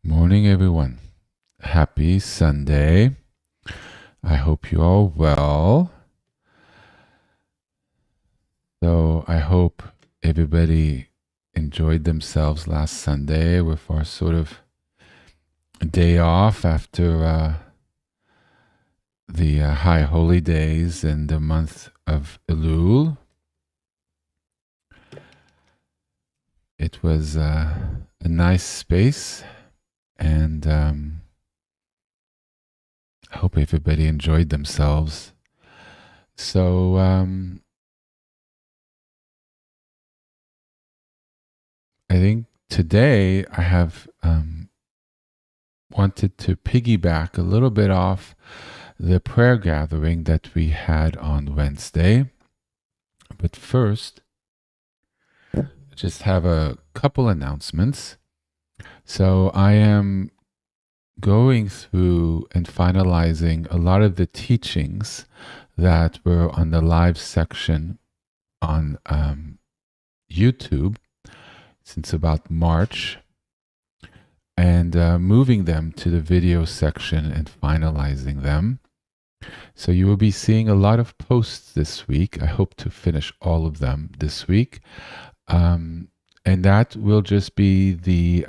Morning, everyone. Happy Sunday. I hope you all well. So I hope everybody enjoyed themselves last Sunday with our sort of day off after the high holy days in the month of Elul. It was a nice space, and I hope everybody enjoyed themselves. So I think today I have wanted to piggyback a little bit off the prayer gathering that we had on Wednesday. But first, just have a couple announcements. So I am going through and finalizing a lot of the teachings that were on the live section on YouTube since about March, and moving them to the video section and finalizing them. So you will be seeing a lot of posts this week. I hope to finish all of them this week. And that will just be the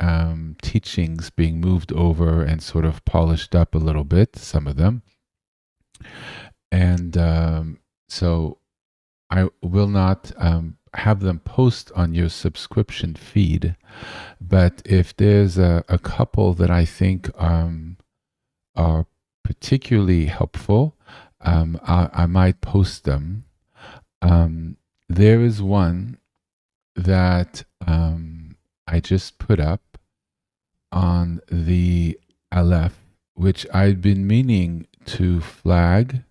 teachings being moved over and sort of polished up a little bit, some of them. And so I will not have them post on your subscription feed. But if there's a couple that I think are particularly helpful, I might post them. There is one that I just put up on the Aleph, which I'd been meaning to flag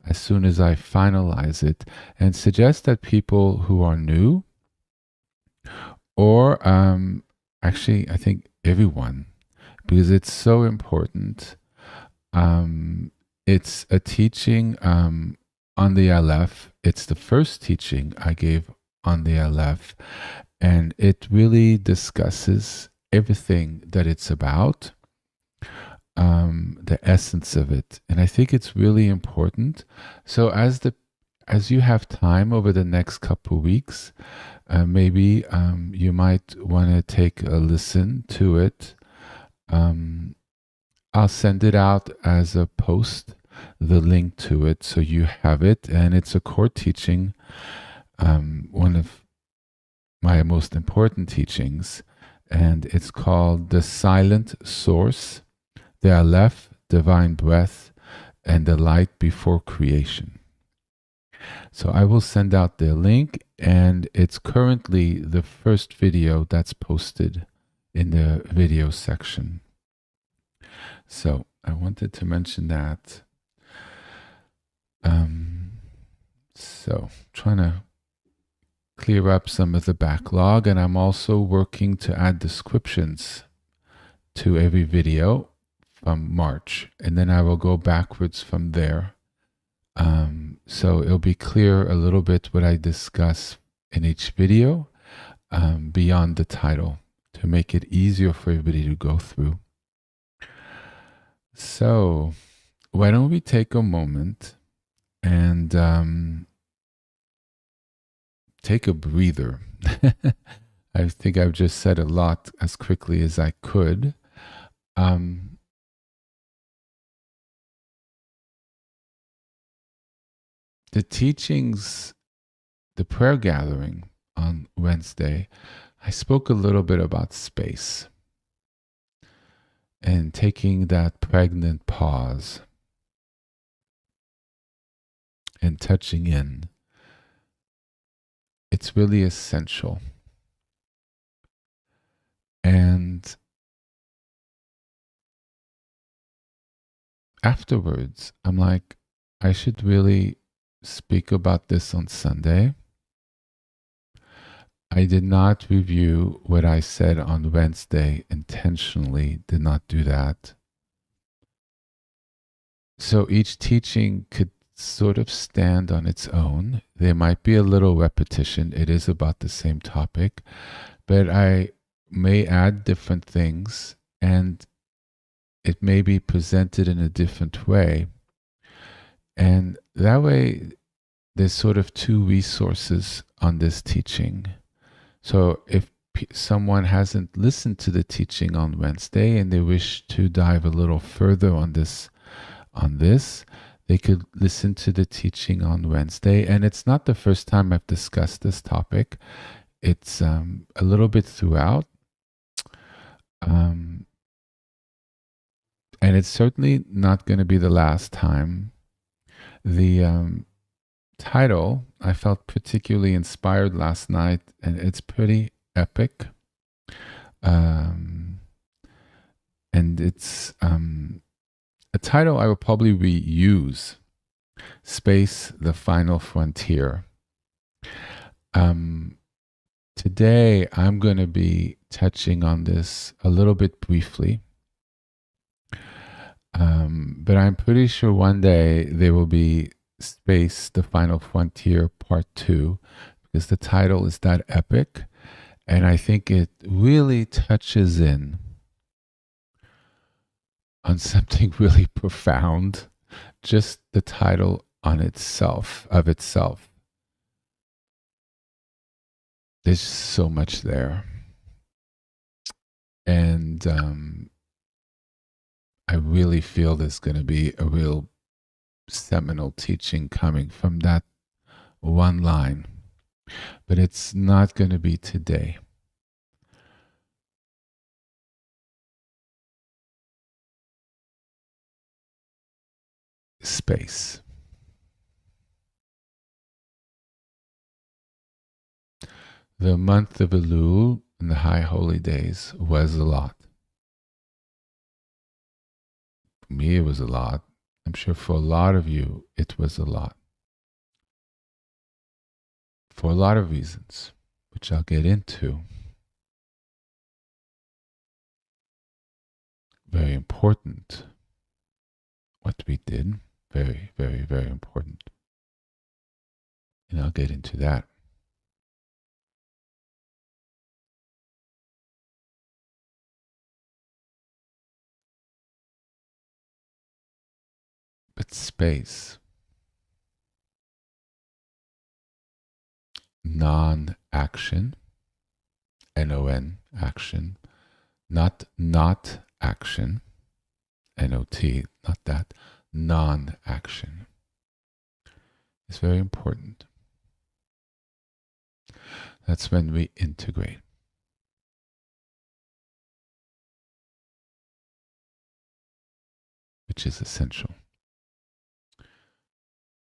as soon as I finalize it, and suggest that people who are new, or actually I think everyone, because it's so important. It's a teaching on the Aleph. It's the first teaching I gave on the Aleph, and it really discusses everything that it's about, the essence of it. And I think it's really important. So as you have time over the next couple of weeks, maybe you might want to take a listen to it. I'll send it out as a post, the link to it, so you have it. And it's a core teaching, one of my most important teachings, and it's called The Silent Source, the Aleph, Divine Breath, and the Light Before Creation. So I will send out the link, and it's currently the first video that's posted in the video section. So I wanted to mention that. So trying to clear up some of the backlog, and I'm also working to add descriptions to every video from March, and then I will go backwards from there. So it'll be clear a little bit what I discuss in each video, beyond the title, to make it easier for everybody to go through. So why don't we take a moment and take a breather. I think I've just said a lot as quickly as I could. The teachings, the prayer gathering on Wednesday, I spoke a little bit about space and taking that pregnant pause and touching in. It's really essential. And afterwards, I'm like, I should really speak about this on Sunday. I did not review what I said on Wednesday, intentionally did not do that. So each teaching could sort of stand on its own. There might be a little repetition. It is about the same topic, but I may add different things and it may be presented in a different way. And that way, there's sort of two resources on this teaching. So if someone hasn't listened to the teaching on Wednesday and they wish to dive a little further on this, they could listen to the teaching on Wednesday. And it's not the first time I've discussed this topic. It's a little bit throughout. And it's certainly not going to be the last time. The title, I felt particularly inspired last night, and it's pretty epic. And it's a title I will probably reuse: Space, the Final Frontier. Today, I'm going to be touching on this a little bit briefly. But I'm pretty sure one day there will be Space, the Final Frontier Part 2, because the title is that epic. And I think it really touches in on something really profound. Just the title of itself. There's so much there. And I really feel there's going to be a real seminal teaching coming from that one line. But it's not going to be today. Space. The month of Elul and the High Holy Days was a lot. For me, it was a lot. I'm sure for a lot of you, it was a lot. For a lot of reasons, which I'll get into. Very important what we did. Very, very, very important. And I'll get into that. But space, non-action, N-O-N, action, not action, N-O-T, not that, non-action, is very important. That's when we integrate. Which is essential.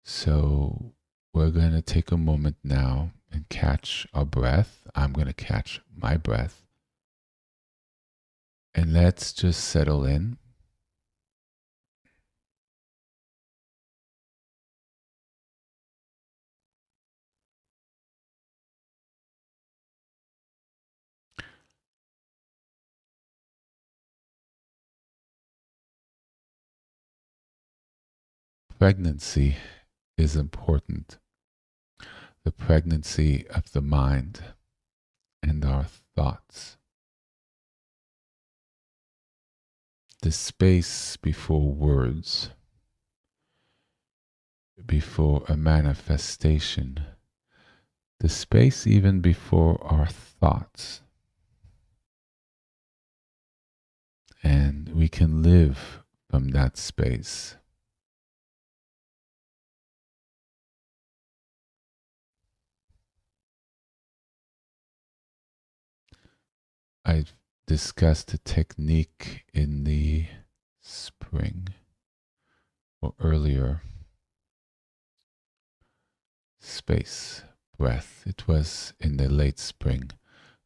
So we're going to take a moment now and catch our breath. I'm going to catch my breath. And let's just settle in. Pregnancy is important. The pregnancy of the mind and our thoughts. The space before words, before a manifestation, the space even before our thoughts. And we can live from that space. I've discussed a technique in the spring or earlier. Space, breath. It was in the late spring.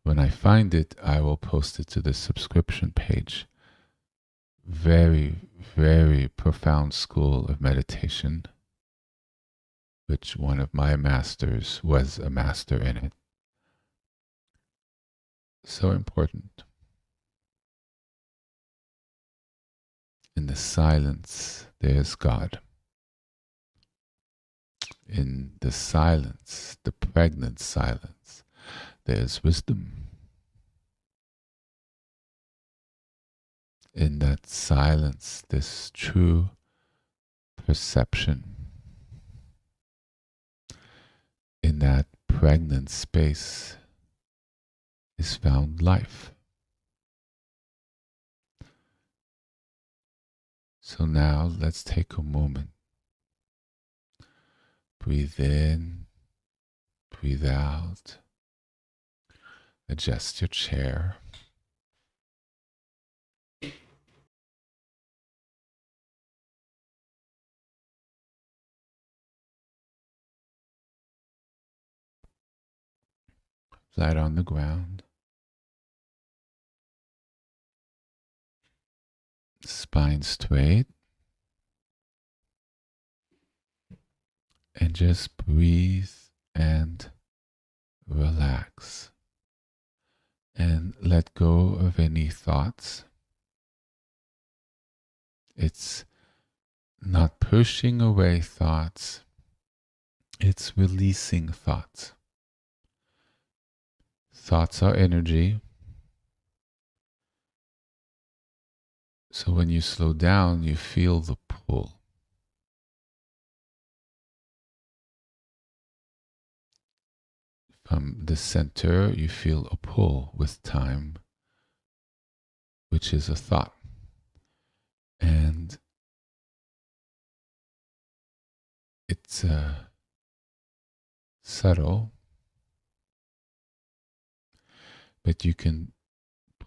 When I find it, I will post it to the subscription page. Very, very profound school of meditation, which one of my masters was a master in it. So important. In the silence, there's God. In the silence, the pregnant silence, there's wisdom. In that silence, this true perception, in that pregnant space, is found life. So now let's take a moment. Breathe in, breathe out. Adjust your chair. Flat on the ground. Spine straight. And just breathe and relax. And let go of any thoughts. It's not pushing away thoughts. It's releasing thoughts. Thoughts are energy. So when you slow down, you feel the pull. From the center, you feel a pull with time, which is a thought. And it's subtle, but you can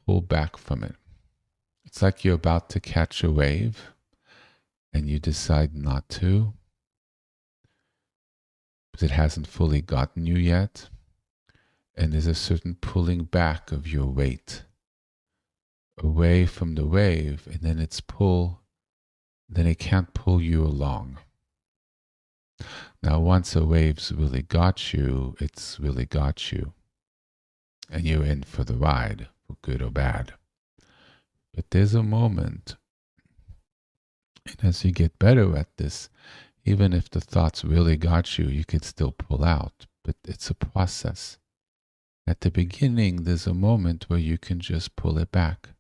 pull back from it. It's like you're about to catch a wave and you decide not to, but it hasn't fully gotten you yet. And there's a certain pulling back of your weight away from the wave, and then then it can't pull you along. Now, once a wave's really got you, it's really got you. And you're in for the ride, for good or bad. But there's a moment, and as you get better at this, even if the thoughts really got you, you could still pull out. But it's a process. At the beginning, there's a moment where you can just pull it back.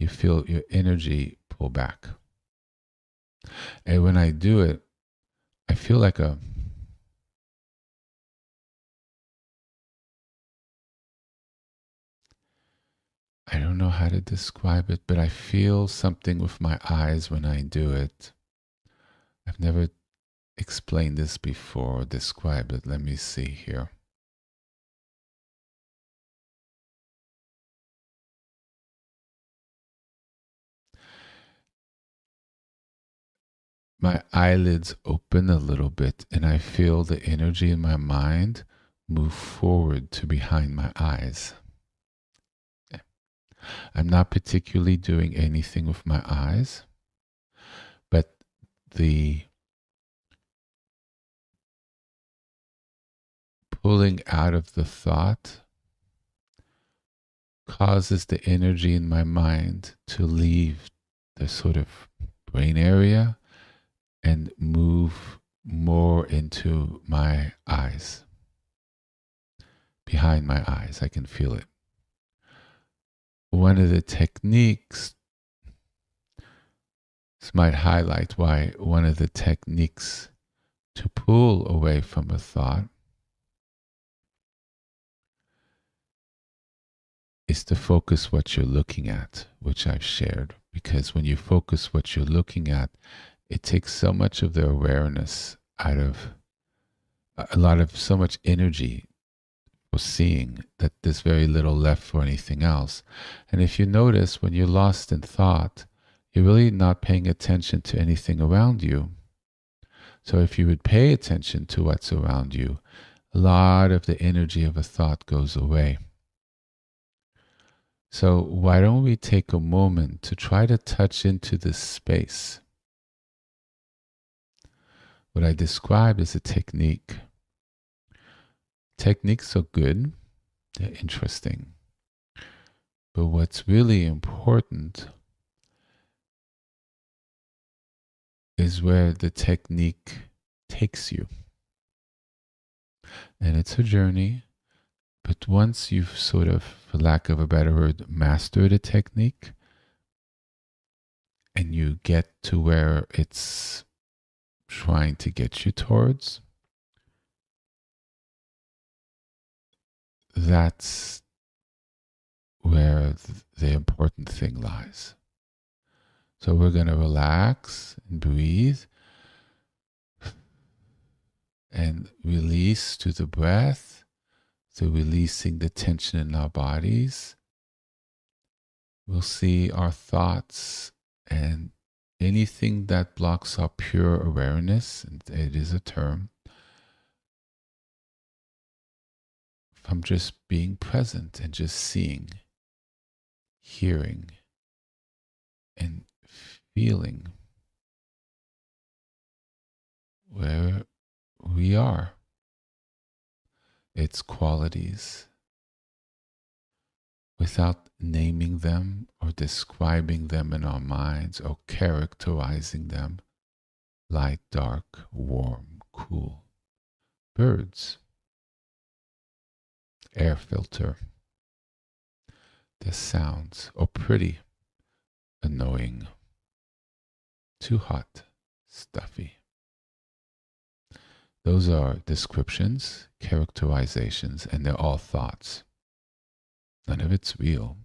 You feel your energy pull back. And when I do it, I feel like I don't know how to describe it, but I feel something with my eyes when I do it. I've never explained this before or described it. Let me see here. My eyelids open a little bit and I feel the energy in my mind move forward to behind my eyes. I'm not particularly doing anything with my eyes, but the pulling out of the thought causes the energy in my mind to leave the sort of brain area and move more into my eyes. Behind my eyes, I can feel it. One of the techniques, this might highlight why one of the techniques to pull away from a thought is to focus what you're looking at, which I've shared. Because when you focus what you're looking at, it takes so much of the awareness out of so much energy for seeing that there's very little left for anything else. And if you notice, when you're lost in thought, you're really not paying attention to anything around you. So if you would pay attention to what's around you, a lot of the energy of a thought goes away. So why don't we take a moment to try to touch into this space? What I described is a technique. Techniques are good, they're interesting. But what's really important is where the technique takes you. And it's a journey, but once you've sort of, for lack of a better word, mastered a technique, and you get to where it's trying to get you towards, that's where the important thing lies. So we're going to relax and breathe and release to the breath, through releasing the tension in our bodies. We'll see our thoughts and anything that blocks our pure awareness, and it is a term, from just being present and just seeing, hearing, and feeling where we are, its qualities, without naming them or describing them in our minds or characterizing them: light, dark, warm, cool, birds, air filter, the sounds, or pretty, annoying, too hot, stuffy. Those are descriptions, characterizations, and they're all thoughts. None of it's real.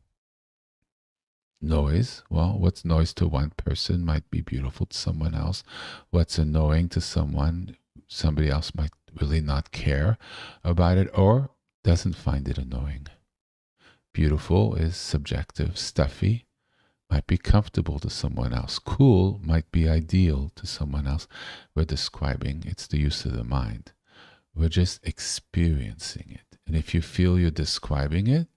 Noise, well, what's noise to one person might be beautiful to someone else. What's annoying to somebody else might really not care about it or doesn't find it annoying. Beautiful is subjective. Stuffy might be comfortable to someone else. Cool might be ideal to someone else. We're describing, it's the use of the mind. We're just experiencing it. And if you feel you're describing it,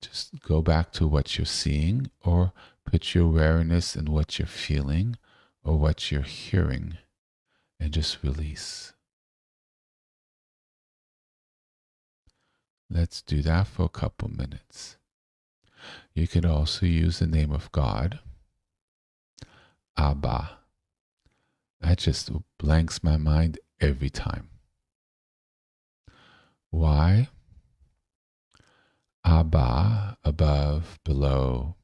just go back to what you're seeing, or put your awareness in what you're feeling or what you're hearing, and just release. Let's do that for a couple minutes. You could also use the name of God, Abba. That just blanks my mind every time. Why? Abba, above, below,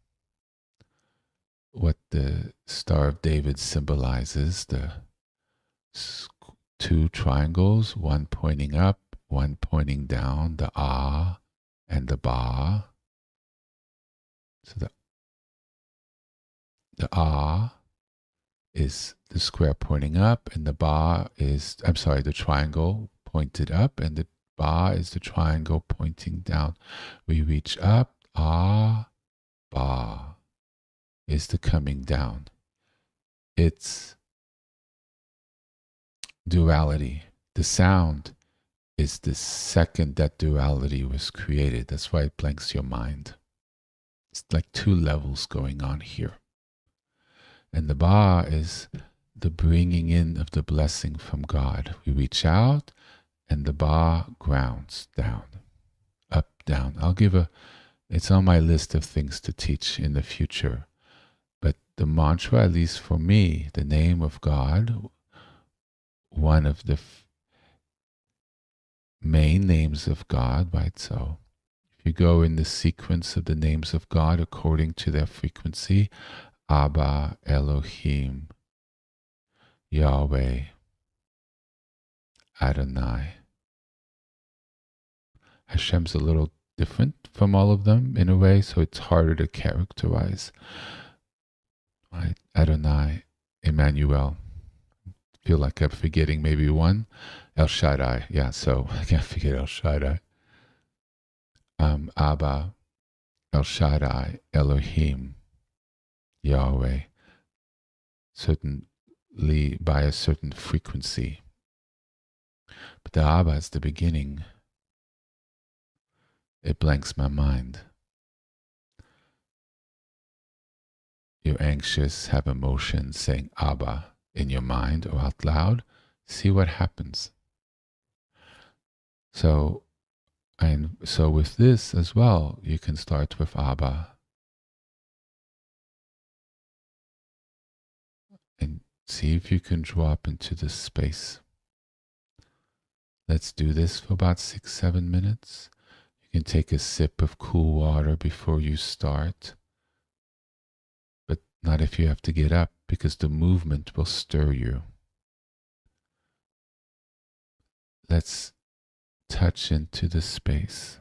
what the Star of David symbolizes, the two triangles, one pointing up, one pointing down, the Ah and the Ba. So the Ah is the square pointing up, and the Ba is, the triangle pointed up, and the Ba is the triangle pointing down. We reach up, Ah, Ba is the coming down. It's duality. The sound is the second that duality was created. That's why it blanks your mind. It's like two levels going on here. And the Ba is the bringing in of the blessing from God. We reach out, and the Ba grounds down, up, down. It's on my list of things to teach in the future. But the mantra, at least for me, the name of God, one of the main names of God, right? So if you go in the sequence of the names of God according to their frequency, Abba, Elohim, Yahweh, Adonai. Hashem's a little different from all of them in a way, so it's harder to characterize. Right? Adonai, Emmanuel. Feel like I'm forgetting maybe one. El Shaddai. Yeah, so I can't forget El Shaddai. Abba, El Shaddai, Elohim, Yahweh, certainly by a certain frequency. But the Abba is the beginning. It blanks my mind. You're anxious, have emotions, saying Abba in your mind or out loud. See what happens. So with this as well, you can start with Abba and see if you can drop into this space. Let's do this for about 6-7 minutes. You can take a sip of cool water before you start. not if you have to get up, because the movement will stir you. Let's touch into the space.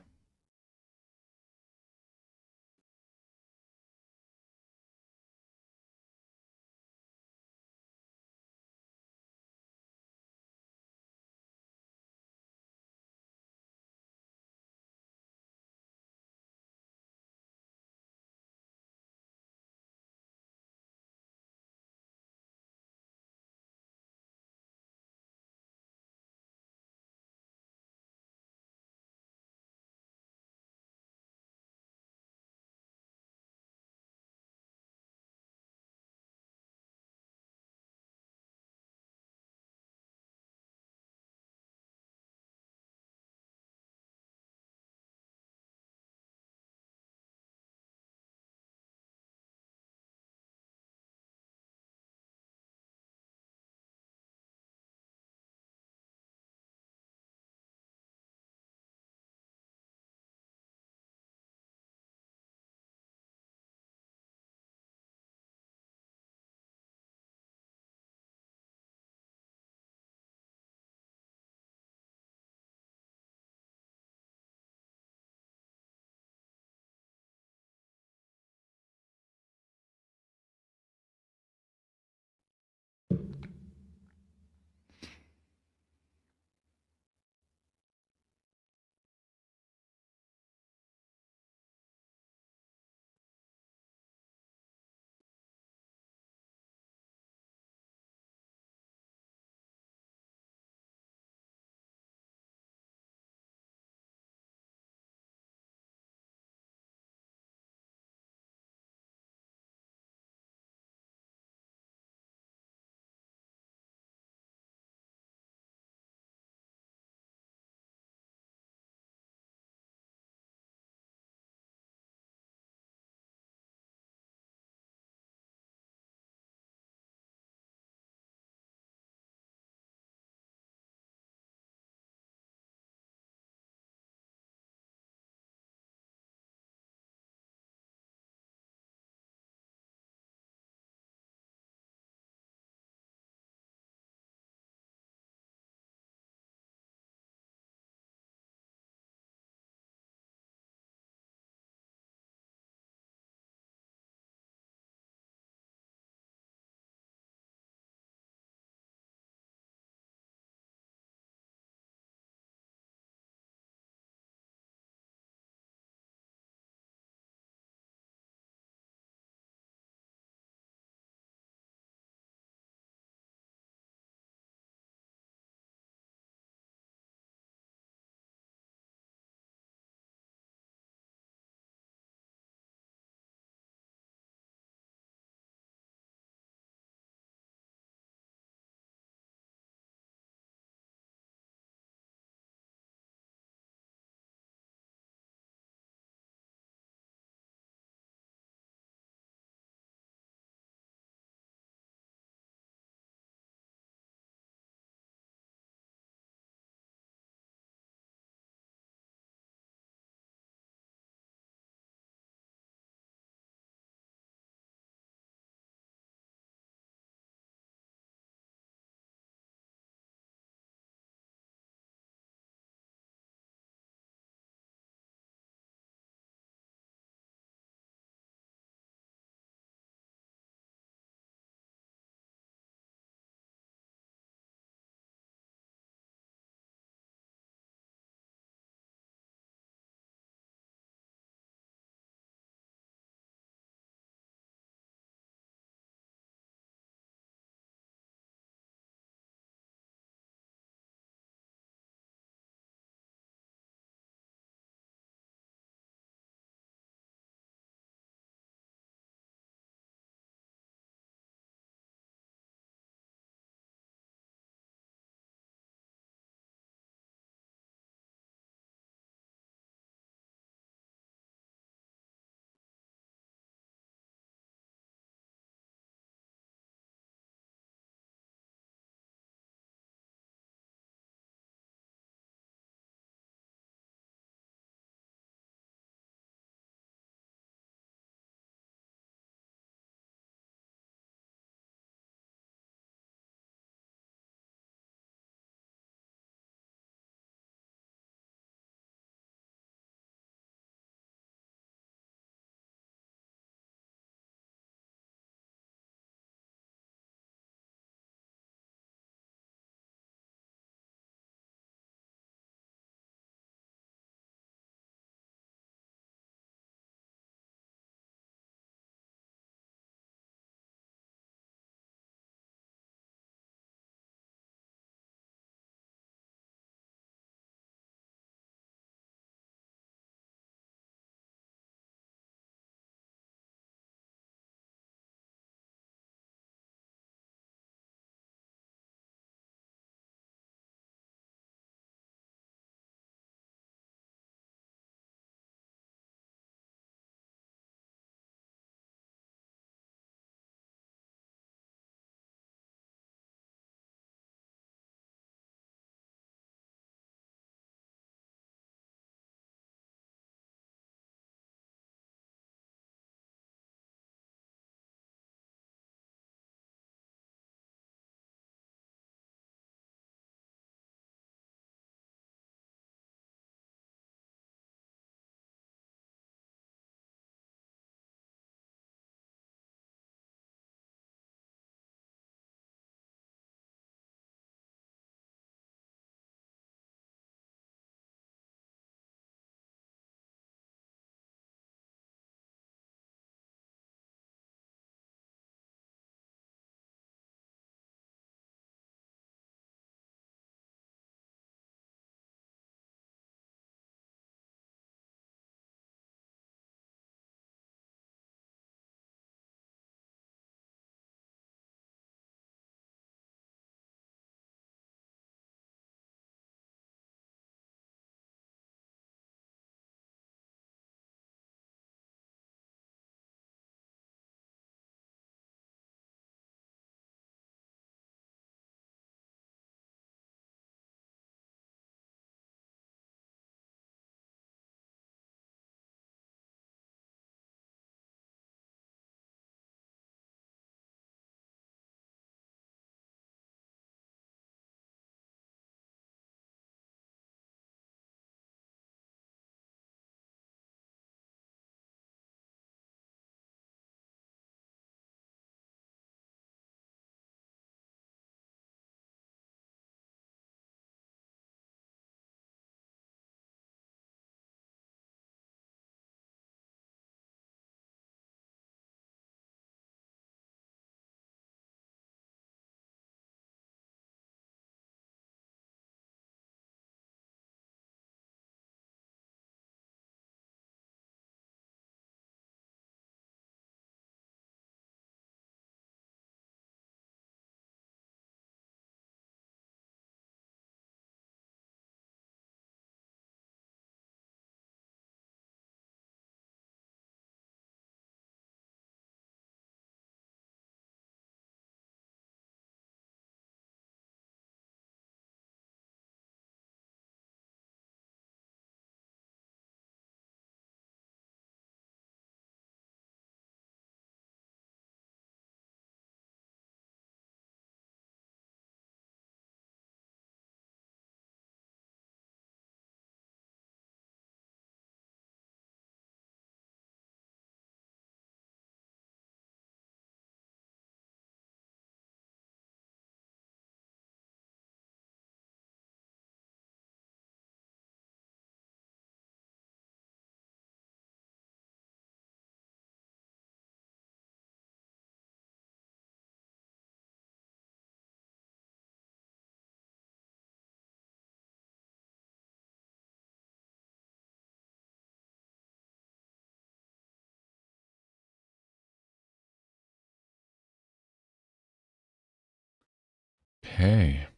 Okay.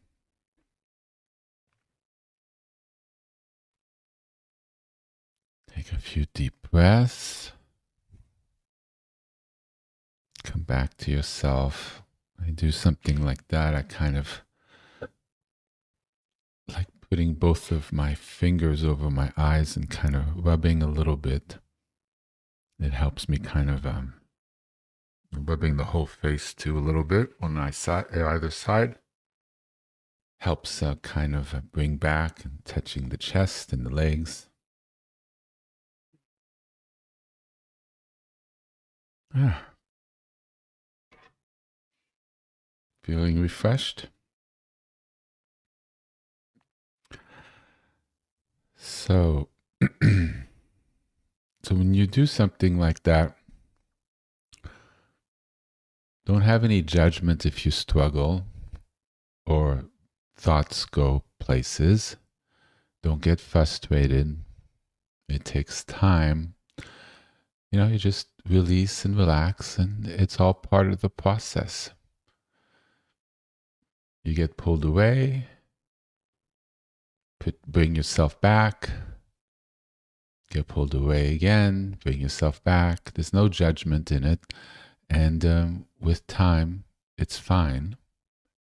Take a few deep breaths. Come back to yourself. I do something like that. I kind of like putting both of my fingers over my eyes and kind of rubbing a little bit. It helps me kind of rubbing the whole face too a little bit on either side. Helps kind of bring back and touching the chest and the legs. Ah, feeling refreshed. So, so when you do something like that, don't have any judgment if you struggle or thoughts go places. Don't get frustrated. It takes time. You just release and relax, and it's all part of the process. You get pulled away, bring yourself back, get pulled away again, bring yourself back. There's no judgment in it. And with time, it's fine.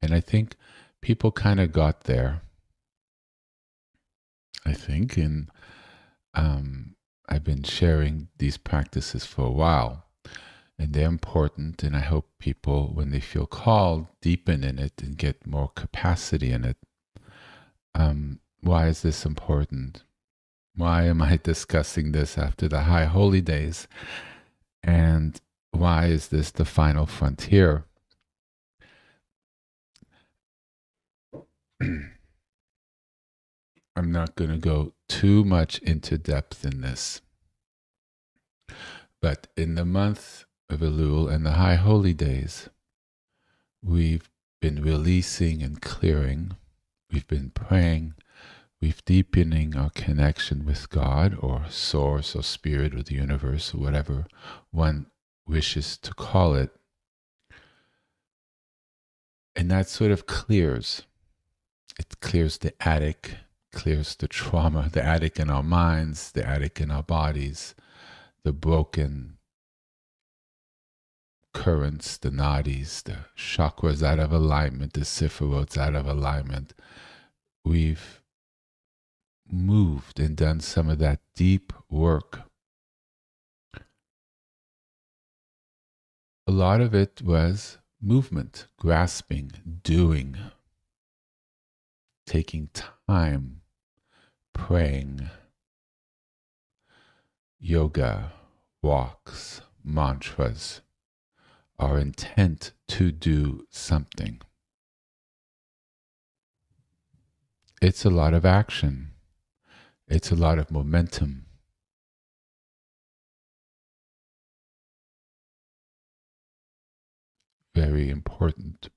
And I think people kind of got there. I think, and I've been sharing these practices for a while, and they're important. And I hope people, when they feel called, deepen in it and get more capacity in it. Why is this important? Why am I discussing this after the high holy days? And why is this the final frontier? I'm not going to go too much into depth in this. But in the month of Elul and the high holy days, we've been releasing and clearing. We've been praying. We've deepening our connection with God or source or spirit or the universe or whatever one wishes to call it. And that sort of clears. It clears the attic, clears the trauma, the attic in our minds, the attic in our bodies, the broken currents, the nadis, the chakras out of alignment, the sephirots out of alignment. We've moved and done some of that deep work. A lot of it was movement, grasping, doing, taking time, praying, yoga, walks, mantras, our intent to do something. It's a lot of action. It's a lot of momentum. Very important.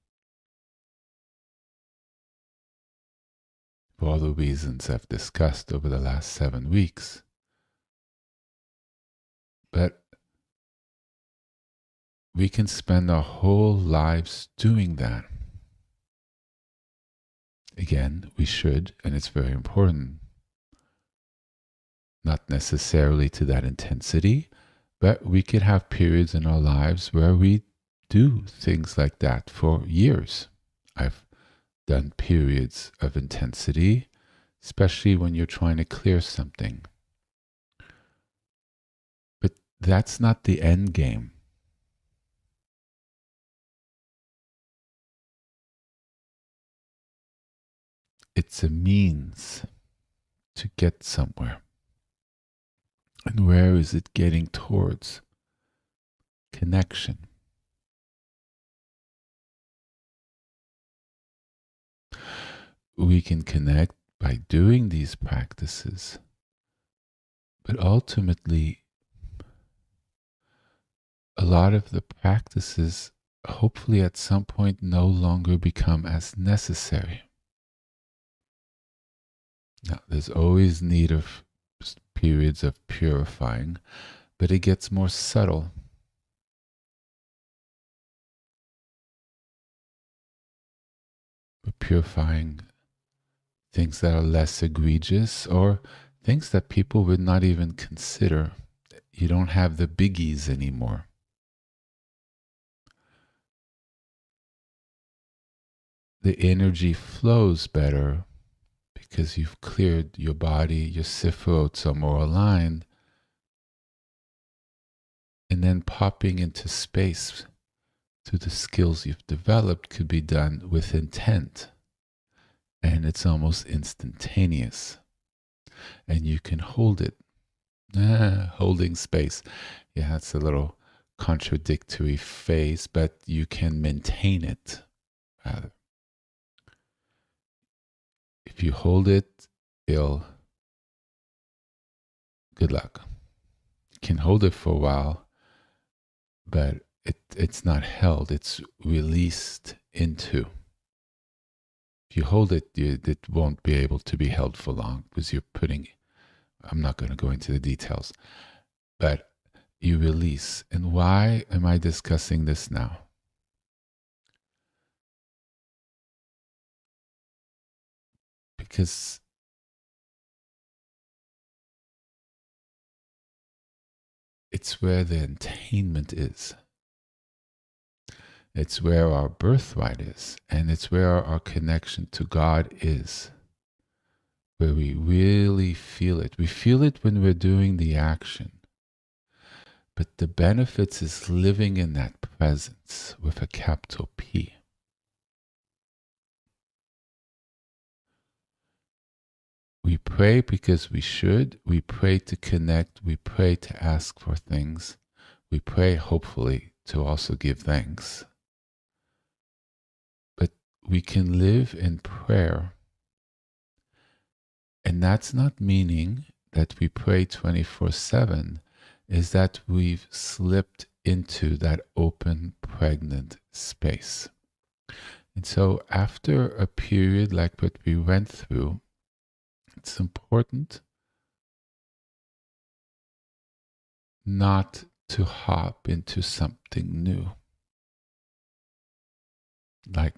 For all the reasons I've discussed over the last 7 weeks. But we can spend our whole lives doing that. Again, we should, and it's very important. Not necessarily to that intensity, but we could have periods in our lives where we do things like that for years. I've done periods of intensity, especially when you're trying to clear something. But that's not the end game. It's a means to get somewhere. And where is it getting towards? Connection. We can connect by doing these practices, but ultimately, a lot of the practices hopefully at some point no longer become as necessary. Now, there's always need of periods of purifying, but it gets more subtle. But purifying things that are less egregious or things that people would not even consider. You don't have the biggies anymore. The energy flows better because you've cleared your body, your sifrots are more aligned, and then popping into space through the skills you've developed could be done with intent, and it's almost instantaneous, and you can hold it. Holding space. Yeah, it's a little contradictory phrase, but you can maintain it, rather. If you hold it, good luck. You can hold it for a while, but it's not held, it's released into. If you hold it, it won't be able to be held for long because I'm not going to go into the details, but you release. And why am I discussing this now? Because it's where the attainment is. It's where our birthright is, and it's where our connection to God is, where we really feel it. We feel it when we're doing the action, but the benefits is living in that presence with a capital P. We pray because we should. We pray to connect. We pray to ask for things. We pray, hopefully, to also give thanks. But we can live in prayer. And that's not meaning that we pray 24/7, is that we've slipped into that open, pregnant space. And so after a period like what we went through, it's important not to hop into something new. Like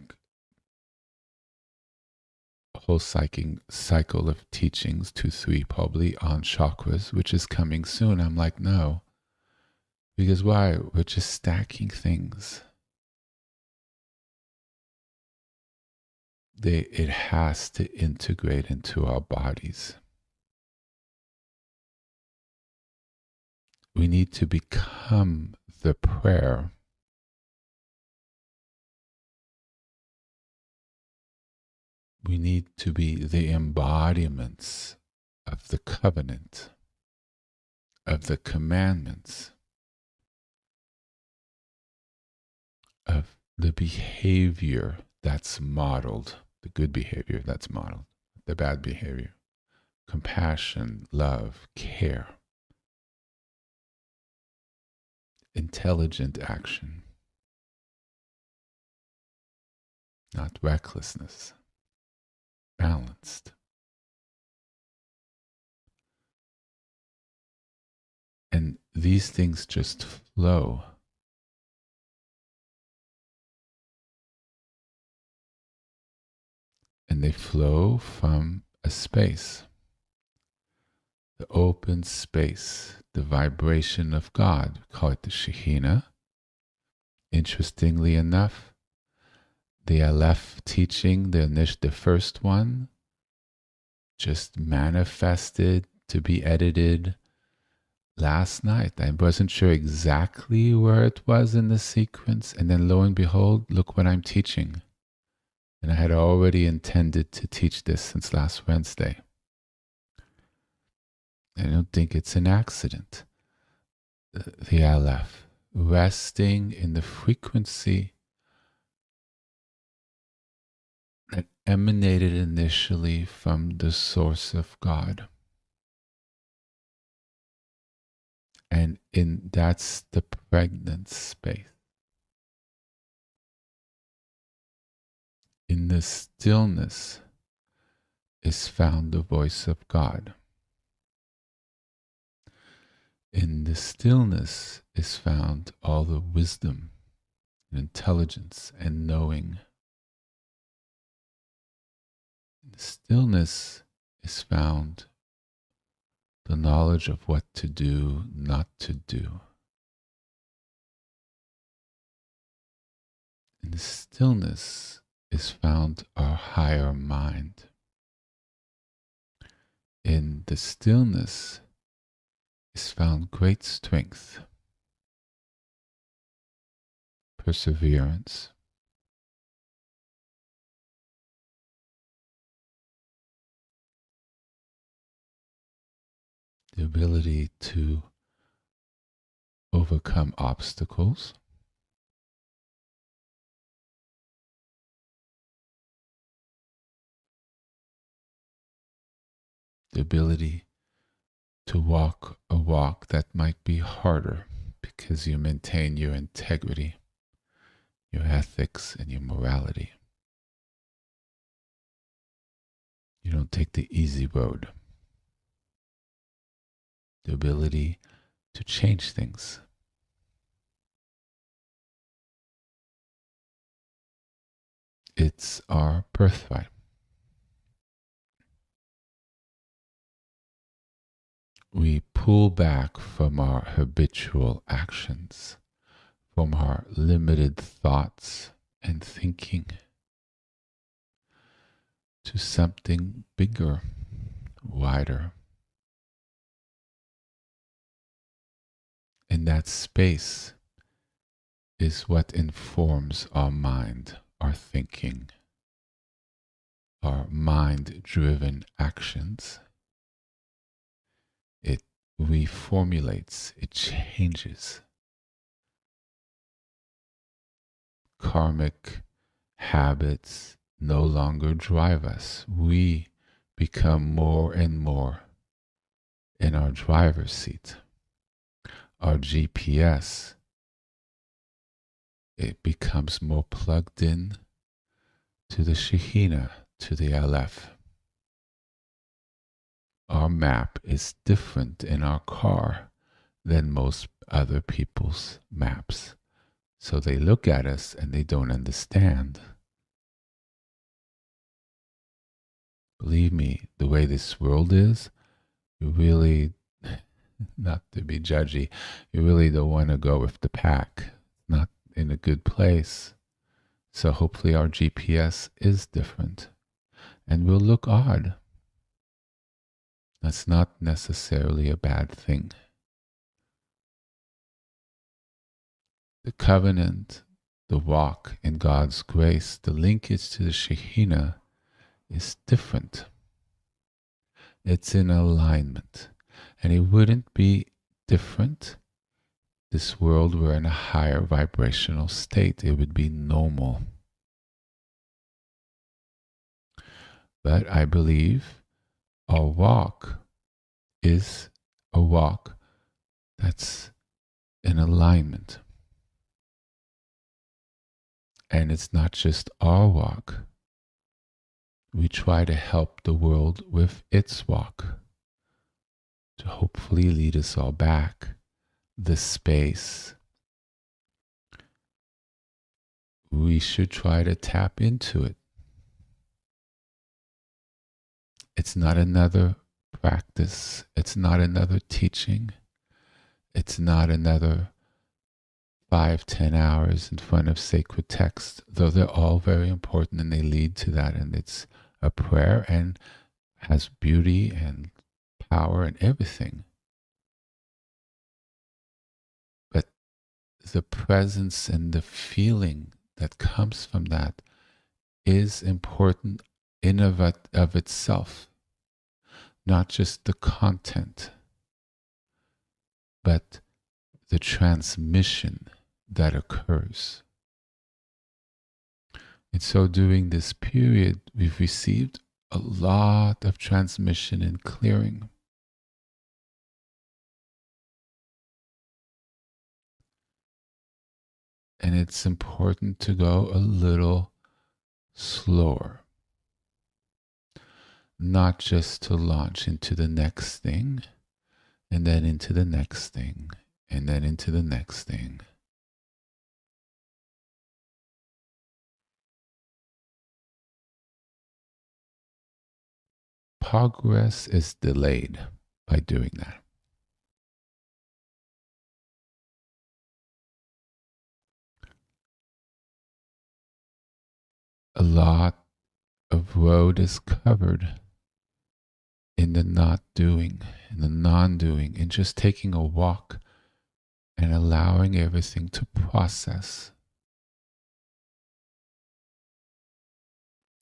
a whole cycle of teachings, 2-3 probably, on chakras, which is coming soon. I'm like, no. Because why? We're just stacking things. It has to integrate into our bodies. We need to become the prayer. We need to be the embodiments of the covenant, of the commandments, of the behavior that's modeled, the good behavior that's modeled, the bad behavior, compassion, love, care, intelligent action, not recklessness, balanced. And these things just flow. And they flow from a space, the open space, the vibration of God. We call it the Shekhinah. Interestingly enough, the Aleph teaching, the first one, just manifested to be edited last night. I wasn't sure exactly where it was in the sequence, and then lo and behold, look what I'm teaching. And I had already intended to teach this since last Wednesday. I don't think it's an accident. The Aleph, resting in the frequency that emanated initially from the source of God. And that's the pregnant space. In the stillness is found the voice of God. In the stillness is found all the wisdom and intelligence and knowing. In stillness is found the knowledge of what to do, not to do. In the stillness is found our higher mind. In the stillness is found great strength, perseverance, the ability to overcome obstacles, the ability to walk a walk that might be harder because you maintain your integrity, your ethics, and your morality. You don't take the easy road. The ability to change things. It's our birthright. We pull back from our habitual actions, from our limited thoughts and thinking, to something bigger, wider. And that space is what informs our mind, our thinking, our mind-driven actions. It reformulates, it changes. Karmic habits no longer drive us. We become more and more in our driver's seat. Our GPS, it becomes more plugged in to the Shekhinah, to the Aleph. Our map is different in our car than most other people's maps. So they look at us and they don't understand. Believe me, the way this world is, you really, not to be judgy, you really don't want to go with the pack. Not in a good place. So hopefully our GPS is different and will look odd. That's not necessarily a bad thing. The covenant, the walk in God's grace, the linkage to the Shekhinah is different. It's in alignment. And it wouldn't be different. This world were in a higher vibrational state. It would be normal. But I believe our walk is a walk that's in alignment. And it's not just our walk. We try to help the world with its walk to hopefully lead us all back the space. We should try to tap into it. It's not another practice. It's not another teaching. It's not another 5-10 hours in front of sacred text, though they're all very important and they lead to that. And it's a prayer and has beauty and power and everything. But the presence and the feeling that comes from that is important in of itself. Not just the content, but the transmission that occurs. And so during this period, we've received a lot of transmission and clearing. And it's important to go a little slower. Not just to launch into the next thing, and then into the next thing, and then into the next thing. progress is delayed by doing that. A lot of road is covered in the not doing, in the non-doing, in just taking a walk and allowing everything to process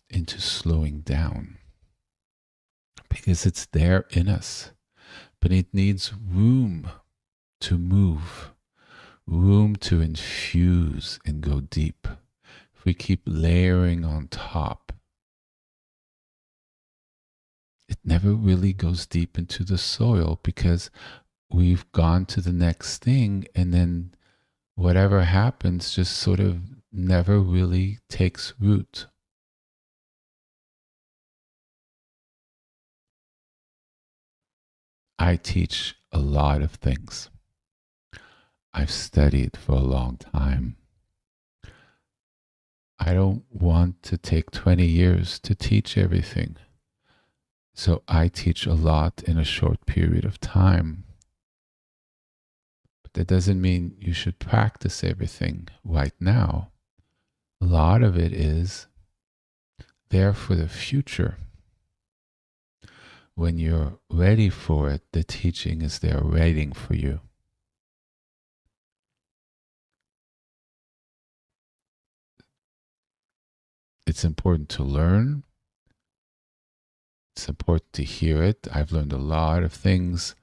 into slowing down. Because it's there in us, but it needs room to move, room to infuse and go deep. If we keep layering on top, it never really goes deep into the soil because we've gone to the next thing, and then whatever happens just sort of never really takes root. I teach a lot of things. I've studied for a long time. I don't want to take 20 years to teach everything. So I teach a lot in a short period of time. But that doesn't mean you should practice everything right now. A lot of it is there for the future. When you're ready for it, the teaching is there waiting for you. It's important to learn. It's important to hear it. I've learned a lot of things,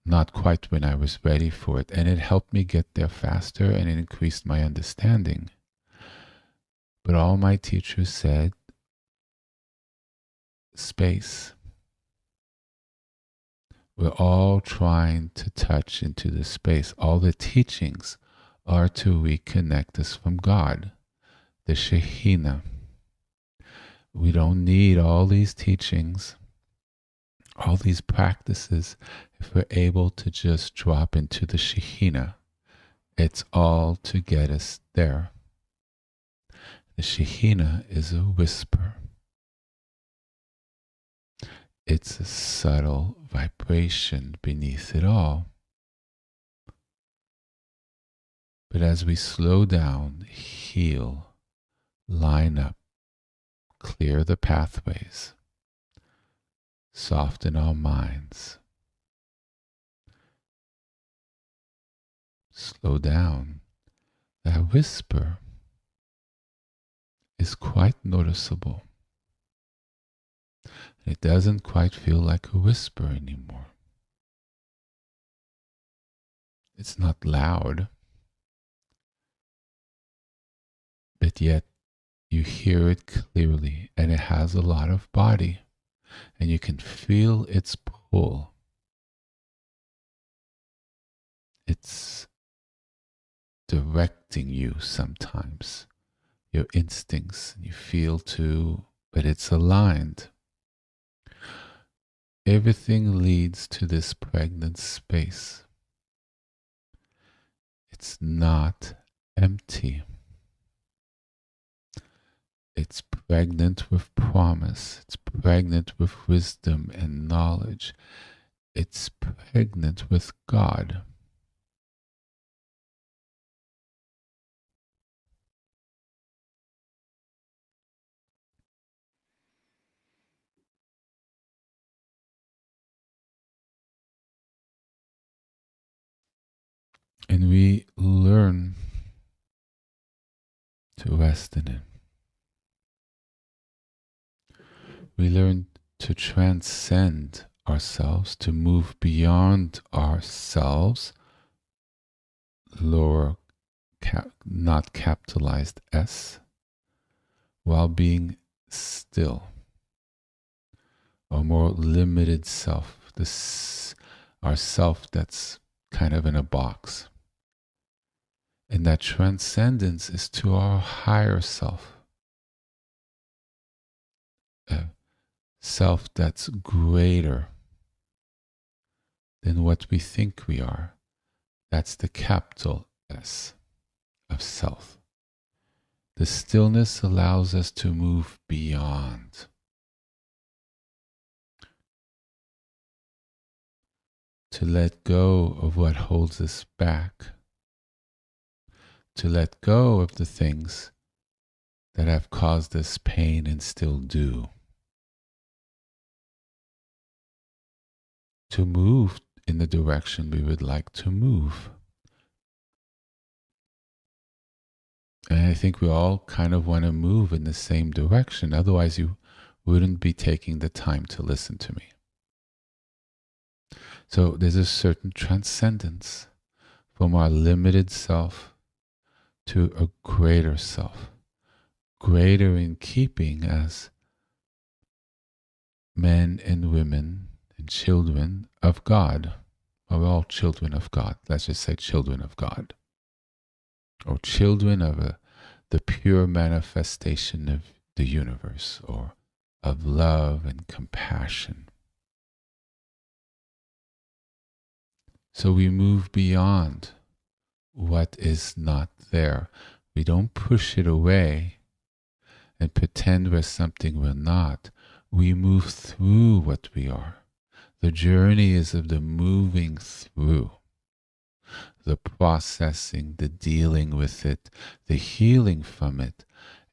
not quite when I was ready for it. And it helped me get there faster, and it increased my understanding. But all my teachers said, space. We're all trying to touch into the space. All the teachings are to reconnect us from God, the Shekhinah. We don't need all these teachings, all these practices, if we're able to just drop into the Shekhinah. It's all to get us there. The Shekhinah is a whisper. It's a subtle vibration beneath it all. But as we slow down, heal, line up, clear the pathways, soften our minds, slow down, that whisper is quite noticeable. It doesn't quite feel like a whisper anymore. It's not loud, but yet you hear it clearly, and it has a lot of body, and you can feel its pull. It's directing you sometimes, your instincts, you feel too, but it's aligned. Everything leads to this pregnant space. It's not empty. It's pregnant with promise. It's pregnant with wisdom and knowledge. It's pregnant with God. And we learn to rest in it. We learn to transcend ourselves, to move beyond ourselves, lower, not capitalized S, while being still. A more limited self, our self that's kind of in a box. And that transcendence is to our higher self, a self that's greater than what we think we are. That's the capital S of self. The stillness allows us to move beyond. to let go of what holds us back, to let go of the things that have caused us pain and still do, to move in the direction we would like to move. And I think we all kind of want to move in the same direction. Otherwise, you wouldn't be taking the time to listen to me. So there's a certain transcendence from our limited self to a greater self, greater in keeping as men and women and children of God. We're all children of God. Let's just say children of God. Or children of the pure manifestation of the universe, or of love and compassion. So we move beyond what is not there. We don't push it away and pretend we're something we're not. We move through what we are. The journey is of the moving through, the processing, the dealing with it, the healing from it.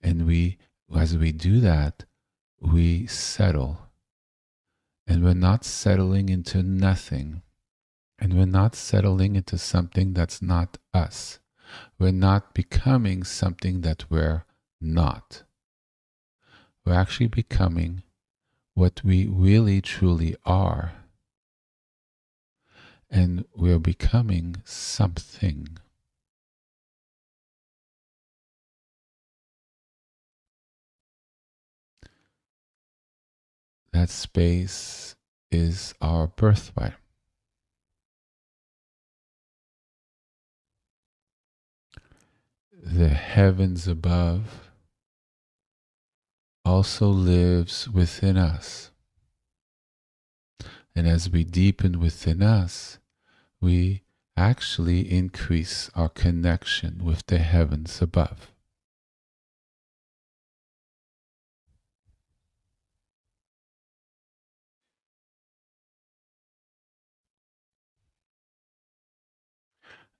And as we do that, we settle. And we're not settling into nothing. And we're not settling into something that's not us. We're not becoming something that we're not. We're actually becoming what we really truly are. And we're becoming something. That space is our birthright. The heavens above also lives within us. And as we deepen within us, we actually increase our connection with the heavens above.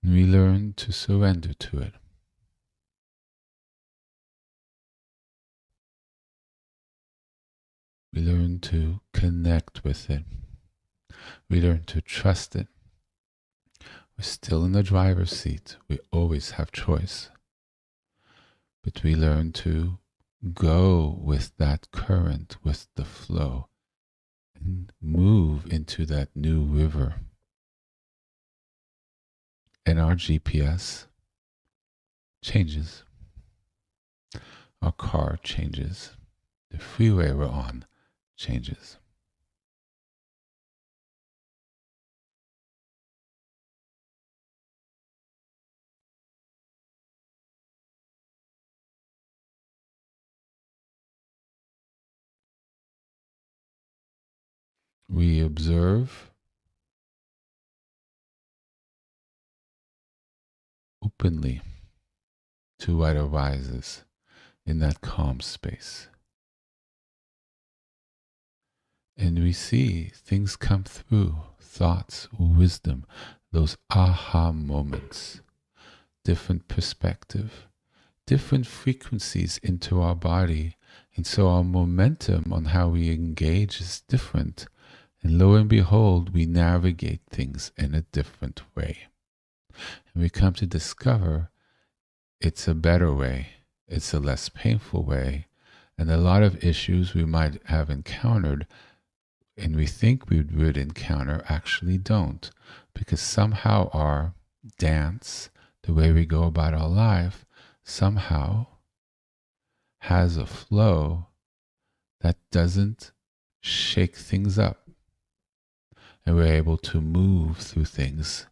And we learn to surrender to it. We learn to connect with it. We learn to trust it. We're still in the driver's seat. We always have choice. But we learn to go with that current, with the flow, and move into that new river. And our GPS changes. Our car changes. The freeway we're on changes. We observe openly to what arises in that calm space. And we see things come through, thoughts, wisdom, those aha moments, different perspective, different frequencies into our body. And so our momentum on how we engage is different. And lo and behold, we navigate things in a different way. And we come to discover it's a better way. It's a less painful way. And a lot of issues we might have encountered and we think we would encounter actually don't. Because somehow our dance, the way we go about our life, somehow has a flow that doesn't shake things up. And we're able to move through things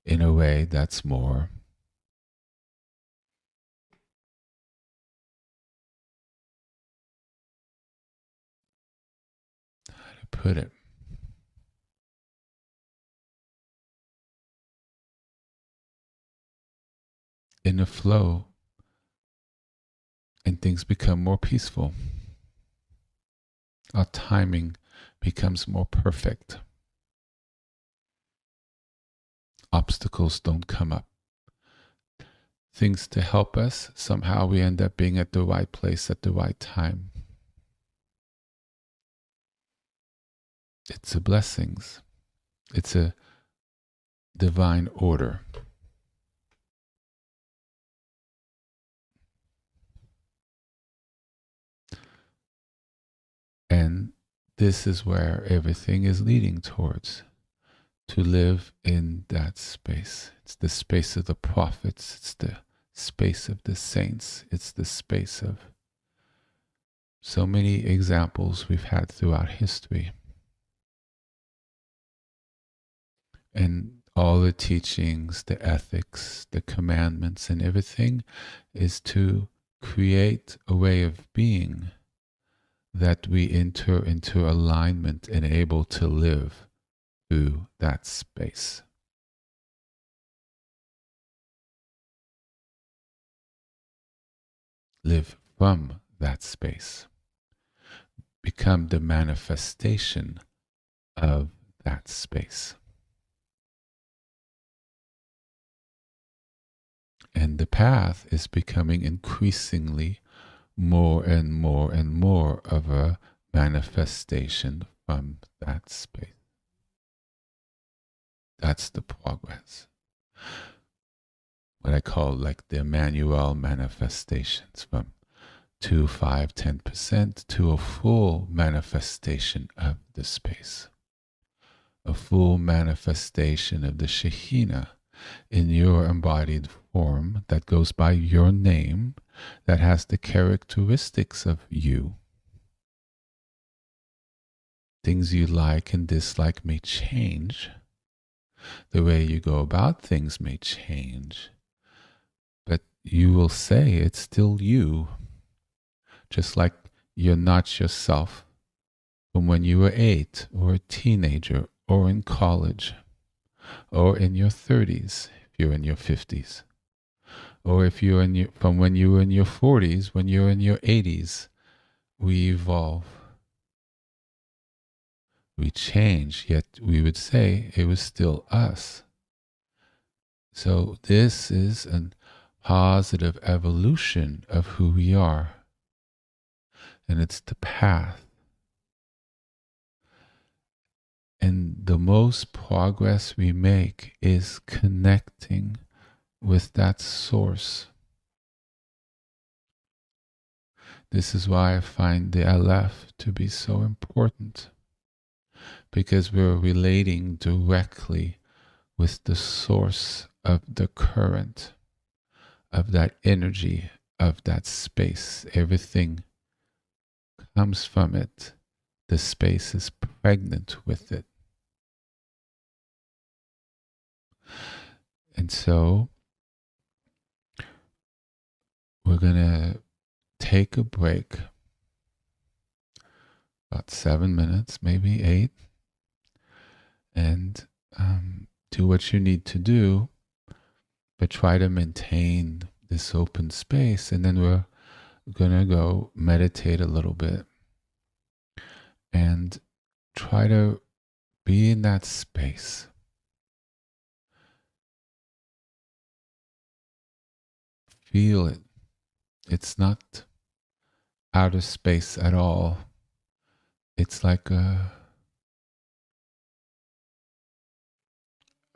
in a way that's more put it. In a flow, and things become more peaceful. Our timing becomes more perfect. obstacles don't come up. Things to help us, somehow we end up being at the right place at the right time. It's a blessings. It's a divine order. And this is where everything is leading towards, to live in that space. It's the space of the prophets. It's the space of the saints. It's the space of so many examples we've had throughout history. And all the teachings, the ethics, the commandments, and everything is to create a way of being that we enter into alignment and able to live through that space. Live from that space. Become the manifestation of that space. And the path is becoming increasingly more and more and more of a manifestation from that space. That's the progress. What I call like the Emmanuel manifestations, from 2, 5, 10% to a full manifestation of the space. A full manifestation of the Shekhinah in your embodied form that goes by your name, that has the characteristics of you. Things you like and dislike may change. The way you go about things may change. But you will say it's still you. Just like you're not yourself from when you were 8 or a teenager or in college or in your 30s if you're in your 50s. Or if you're from when you were in your 40s, when you're in your 80s, we evolve. We change, yet we would say it was still us. So this is a positive evolution of who we are. And it's the path. And the most progress we make is connecting with that source. This is why I find the Aleph to be so important, because we're relating directly with the source of the current, of that energy, of that space. Everything comes from it. The space is pregnant with it. And so we're going to take a break, about 7 minutes, maybe 8, and do what you need to do, but try to maintain this open space. And then we're going to go meditate a little bit and try to be in that space. Feel it. It's not outer space at all. It's like a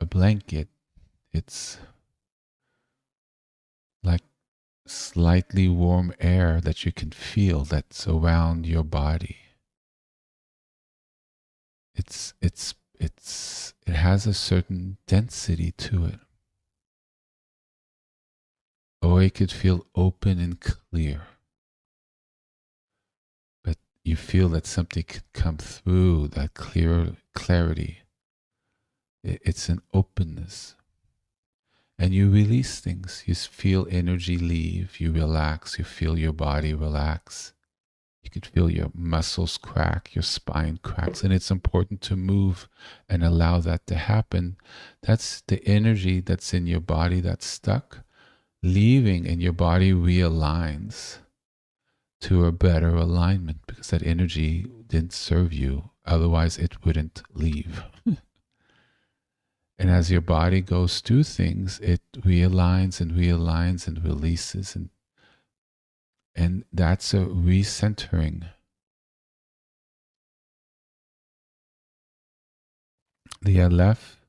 blanket. It's like slightly warm air that you can feel that's around your body. It has a certain density to it. Or it could feel open and clear. But you feel that something could come through that clarity. It's an openness. And you release things. You feel energy leave. You relax. You feel your body relax. You could feel your muscles crack, your spine cracks. And it's important to move and allow that to happen. That's the energy that's in your body that's stuck, leaving, and your body realigns to a better alignment, because that energy didn't serve you. Otherwise, it wouldn't leave. And as your body goes through things, it realigns and realigns and releases. And that's a recentering. The Aleph,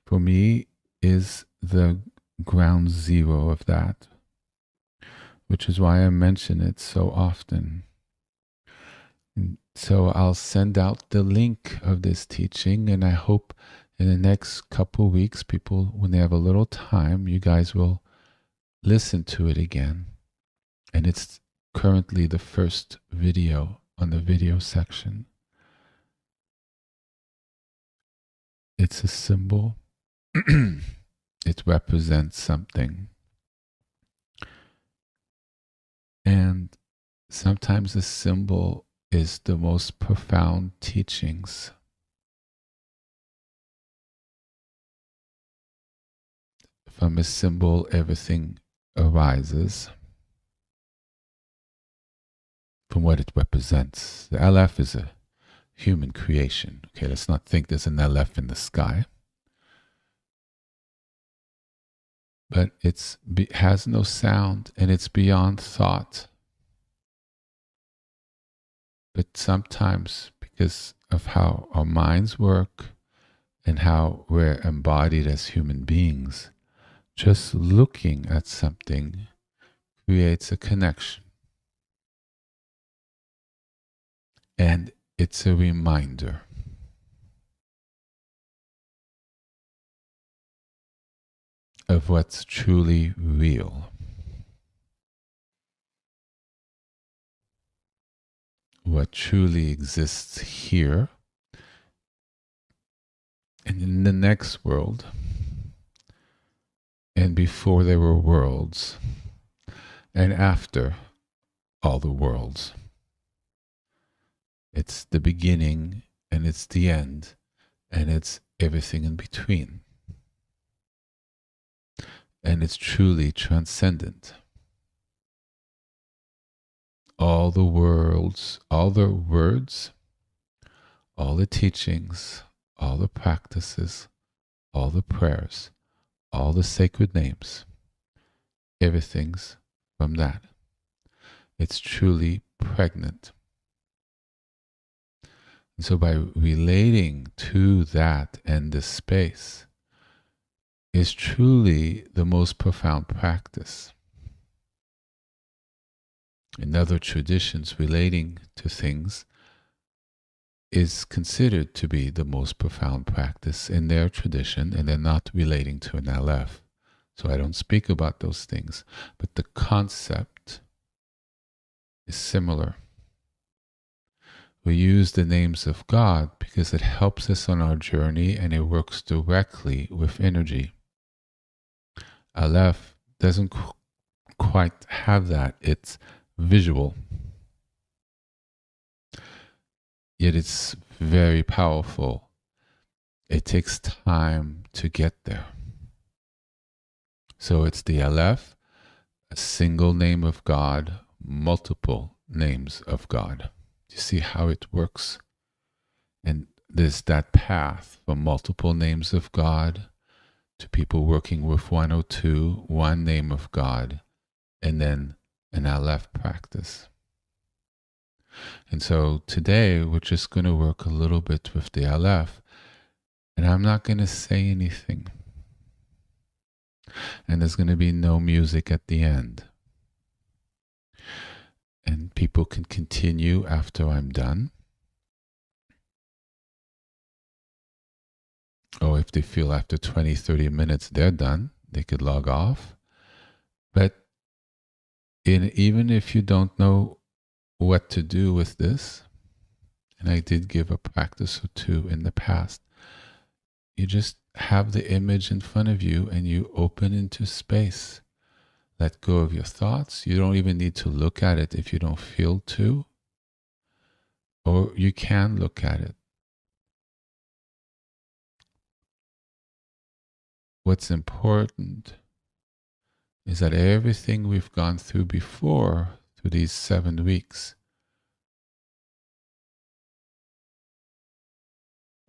for me, is the ground zero of that, which is why I mention it so often. And so I'll send out the link of this teaching, and I hope in the next couple weeks, people, when they have a little time, you guys will listen to it again. And it's currently the first video on the video section. It's a symbol. It represents something. And sometimes a symbol is the most profound teachings. From a symbol, everything arises from what it represents. The Aleph is a human creation. Okay, let's not think there's an Aleph in the sky. But it has no sound, and it's beyond thought. But sometimes, because of how our minds work and how we're embodied as human beings, just looking at something creates a connection. And it's a reminder. Of what's truly real. What truly exists here and in the next world, and before there were worlds, and after all the worlds. It's the beginning, and it's the end, and it's everything in between. And it's truly transcendent. All the worlds, all the words, all the teachings, all the practices, all the prayers, all the sacred names, everything's from that. It's truly pregnant. And so by relating to that and this space is truly the most profound practice. In other traditions, relating to things is considered to be the most profound practice in their tradition, and they're not relating to an Aleph. So I don't speak about those things, but the concept is similar. We use the names of God because it helps us on our journey and it works directly with energy. Aleph doesn't quite have that. It's visual. Yet it's very powerful. It takes time to get there. So it's the Aleph, a single name of God, multiple names of God. You see how it works? And there's that path from multiple names of God to people working with 102, one name of God, and then an Aleph practice. And so today we're just going to work a little bit with the Aleph, and I'm not going to say anything. And there's going to be no music at the end. And people can continue after I'm done. Or if they feel after 20, 30 minutes they're done, they could log off. But even if you don't know what to do with this, and I did give a practice or two in the past, you just have the image in front of you and you open into space. Let go of your thoughts. You don't even need to look at it if you don't feel to. Or you can look at it. What's important is that everything we've gone through before, through these 7 weeks,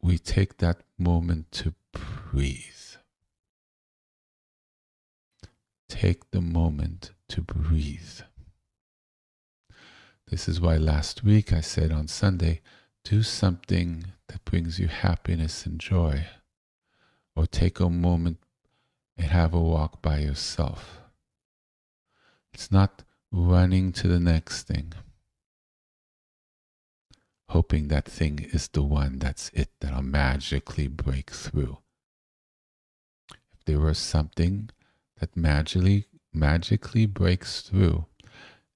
we take that moment to breathe. Take the moment to breathe. This is why last week I said on Sunday, do something that brings you happiness and joy. Or take a moment and have a walk by yourself. It's not running to the next thing, hoping that thing is the one that's it that'll magically break through. If there was something that magically breaks through,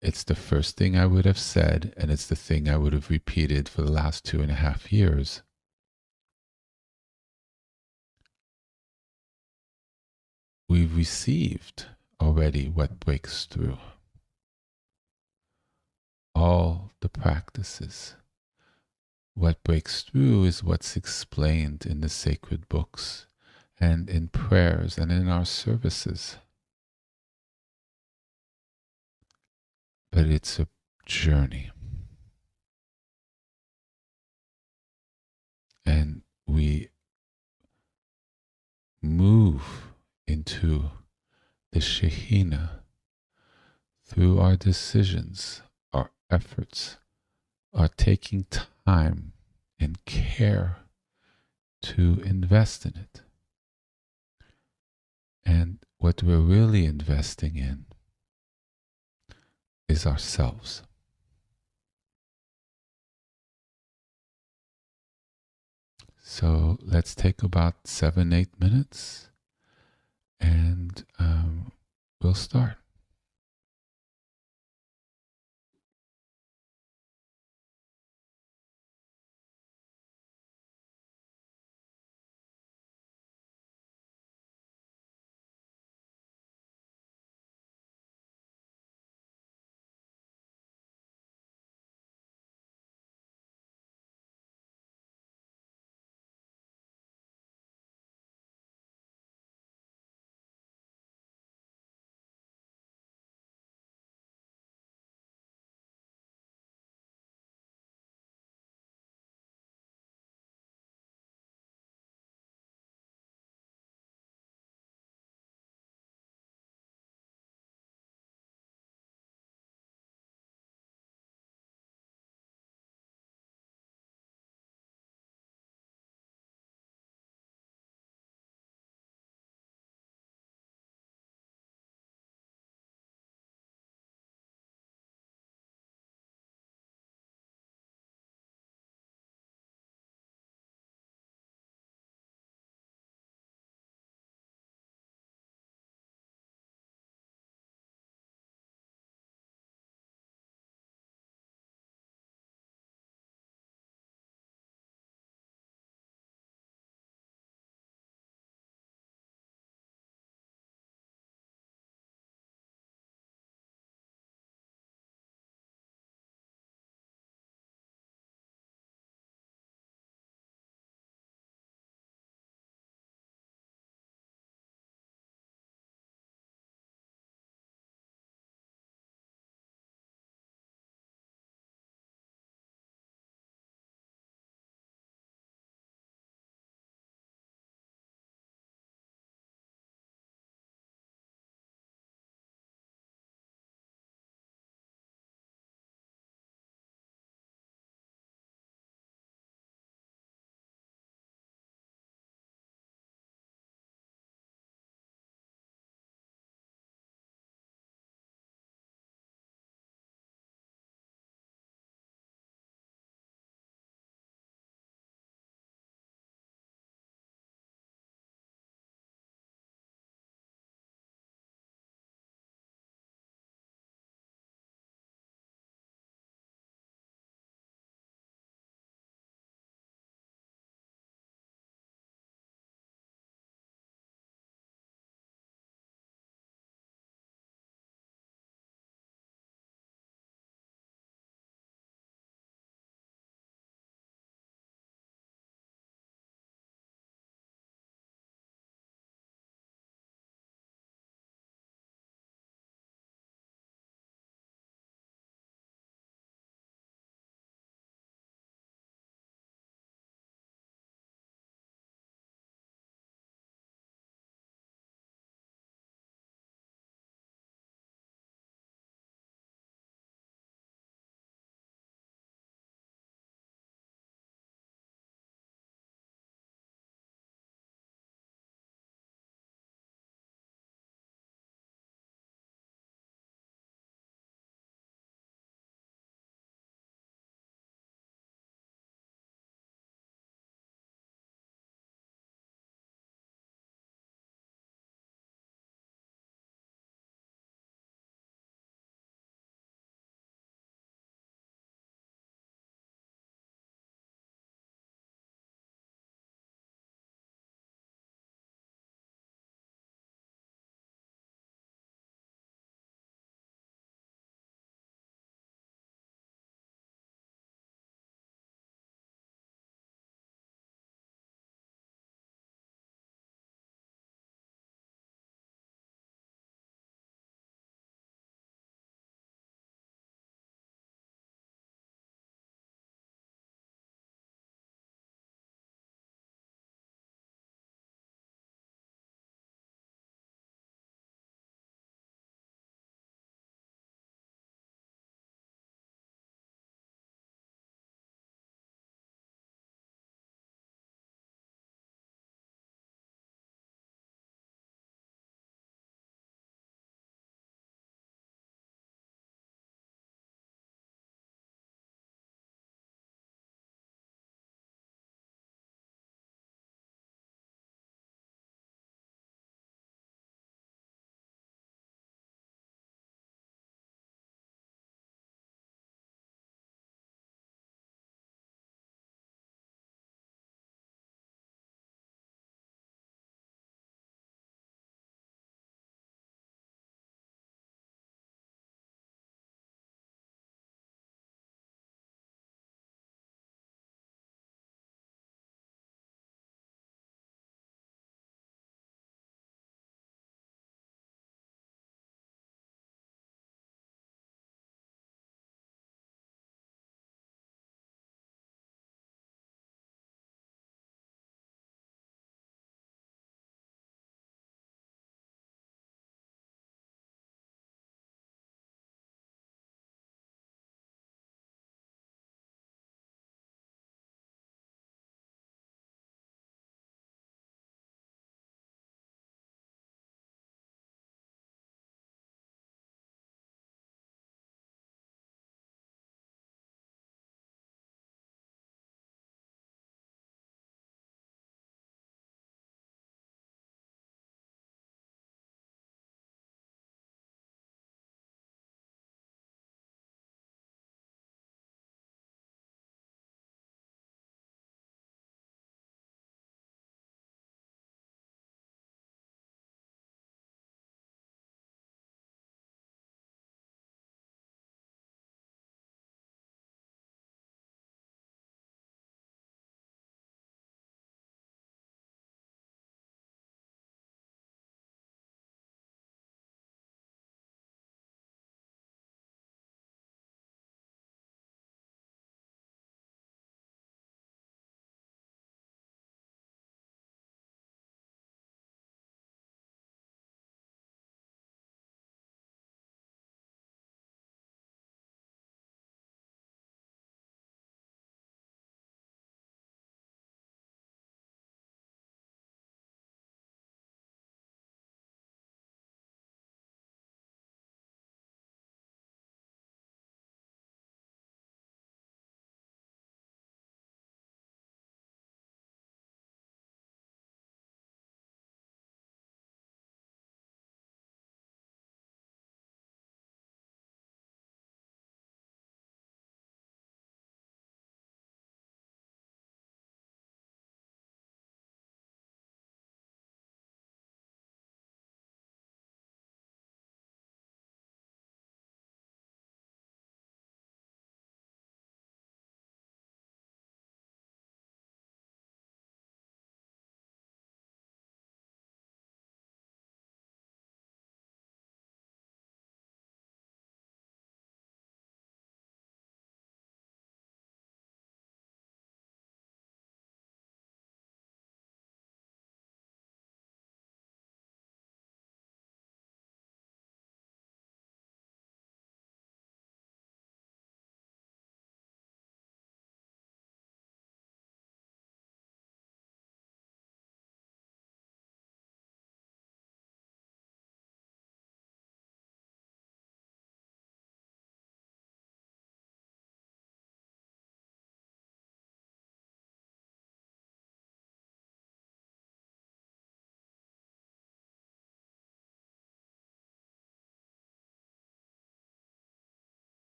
it's the first thing I would have said, and it's the thing I would have repeated for the last 2.5 years. We've received already what breaks through. All the practices. What breaks through is what's explained in the sacred books and in prayers and in our services. But it's a journey. And we move into the Shekhinah through our decisions, our efforts, our taking time and care to invest in it. And what we're really investing in is ourselves. So let's take about 7-8 minutes and we'll start.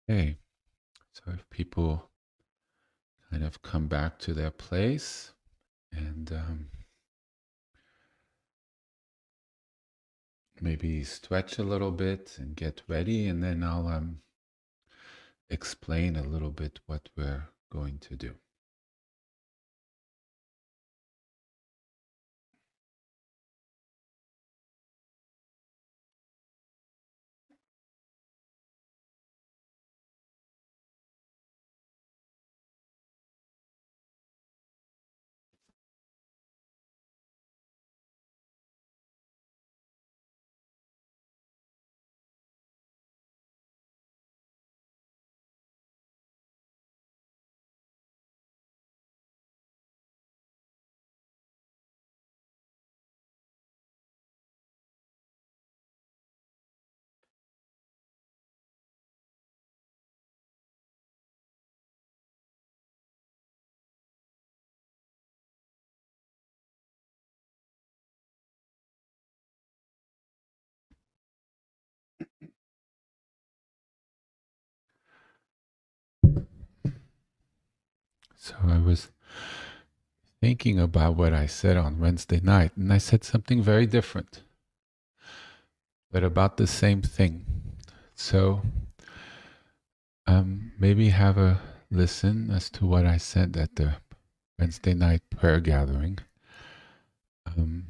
Okay, so if people kind of come back to their place and maybe stretch a little bit and get ready, and then I'll explain a little bit what we're going to do. So I was thinking about what I said on Wednesday night, and I said something very different, but about the same thing. So maybe have a listen as to what I said at the Wednesday night prayer gathering, and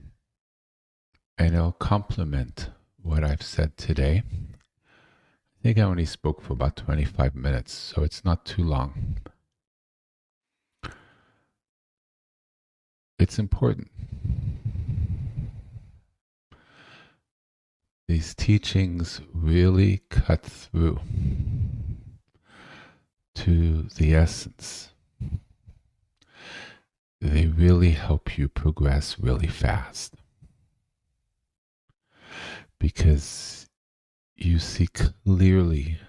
it'll complement what I've said today. I think I only spoke for about 25 minutes, so it's not too long. It's important. These teachings really cut through to the essence. They really help you progress really fast because you see clearly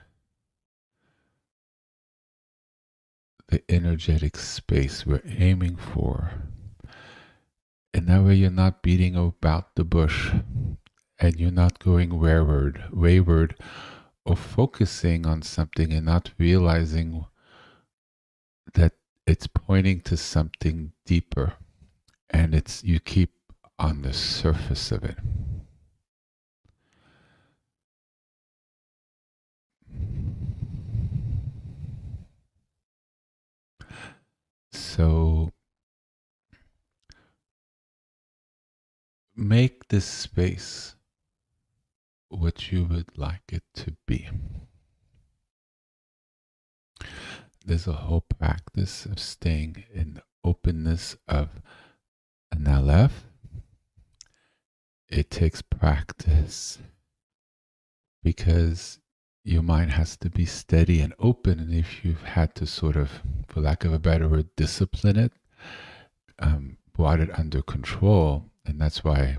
the energetic space we're aiming for. And that way you're not beating about the bush and you're not going wayward, or focusing on something and not realizing that it's pointing to something deeper, and you keep on the surface of it. So make this space what you would like it to be. There's a whole practice of staying in the openness of an Aleph. It takes practice because your mind has to be steady and open. And if you've had to sort of, for lack of a better word, discipline it, brought it under control, and that's why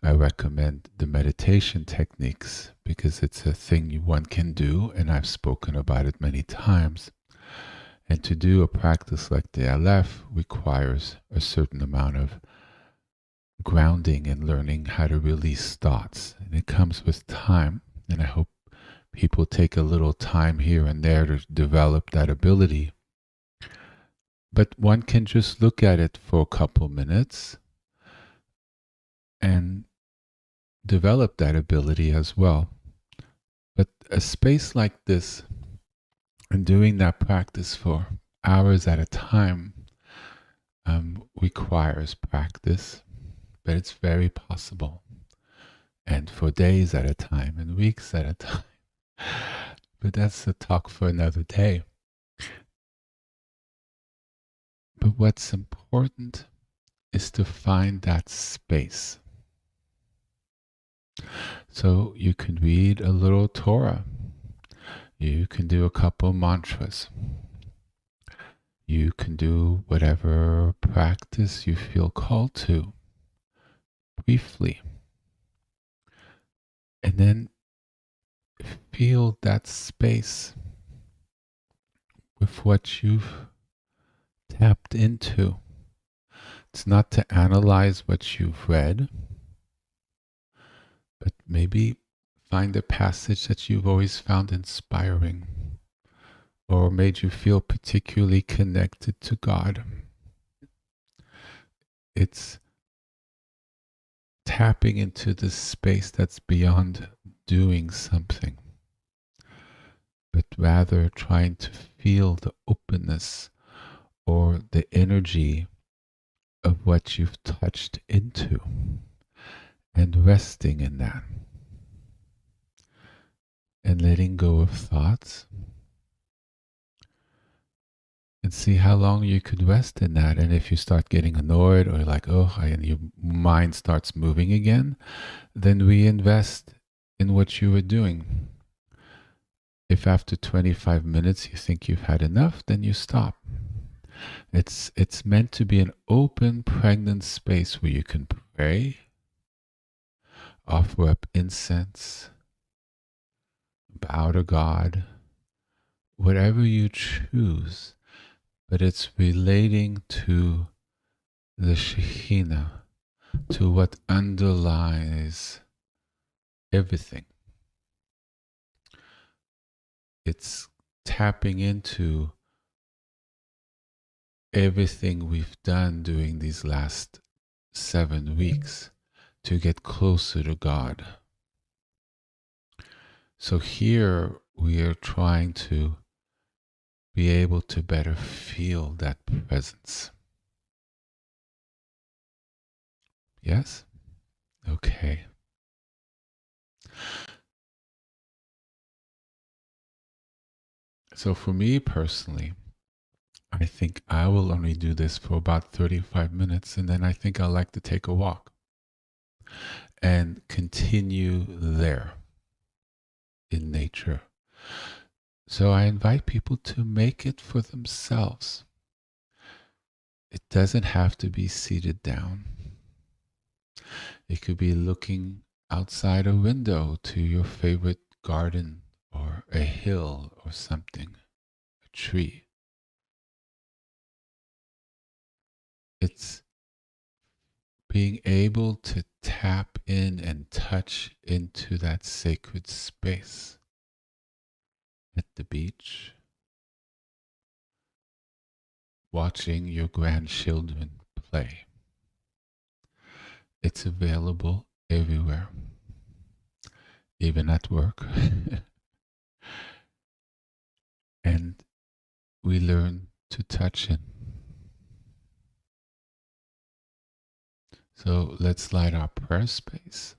I recommend the meditation techniques, because it's a thing one can do, and I've spoken about it many times. And to do a practice like the Aleph requires a certain amount of grounding and learning how to release thoughts. And it comes with time, and I hope people take a little time here and there to develop that ability. But one can just look at it for a couple minutes and develop that ability as well. But a space like this and doing that practice for hours at a time requires practice, but it's very possible. And for days at a time and weeks at a time. But that's a talk for another day. But what's important is to find that space. So you can read a little Torah. You can do a couple mantras. You can do whatever practice you feel called to, briefly. And then feel that space with what you've tapped into. It's not to analyze what you've read, but maybe find a passage that you've always found inspiring or made you feel particularly connected to God. It's tapping into this space that's beyond doing something, but rather trying to feel the openness or the energy of what you've touched into and resting in that and letting go of thoughts and see how long you could rest in that. And if you start getting annoyed or like, and your mind starts moving again, then reinvest in what you were doing. If after 25 minutes you think you've had enough, then you stop. It's meant to be an open, pregnant space where you can pray, offer up incense, bow to God, whatever you choose, but it's relating to the Shekhinah, to what underlies everything. It's tapping into everything we've done during these last 7 weeks to get closer to God. So here we are trying to be able to better feel that presence. Yes? Okay. So for me personally, I think I will only do this for about 35 minutes, and then I think I'll like to take a walk and continue there in nature. So I invite people to make it for themselves. It doesn't have to be seated down. It could be looking outside a window to your favorite garden or a hill or something, a tree. It's being able to tap in and touch into that sacred space at the beach, watching your grandchildren play. It's available everywhere, even at work. And we learn to touch it. So let's light our prayer space.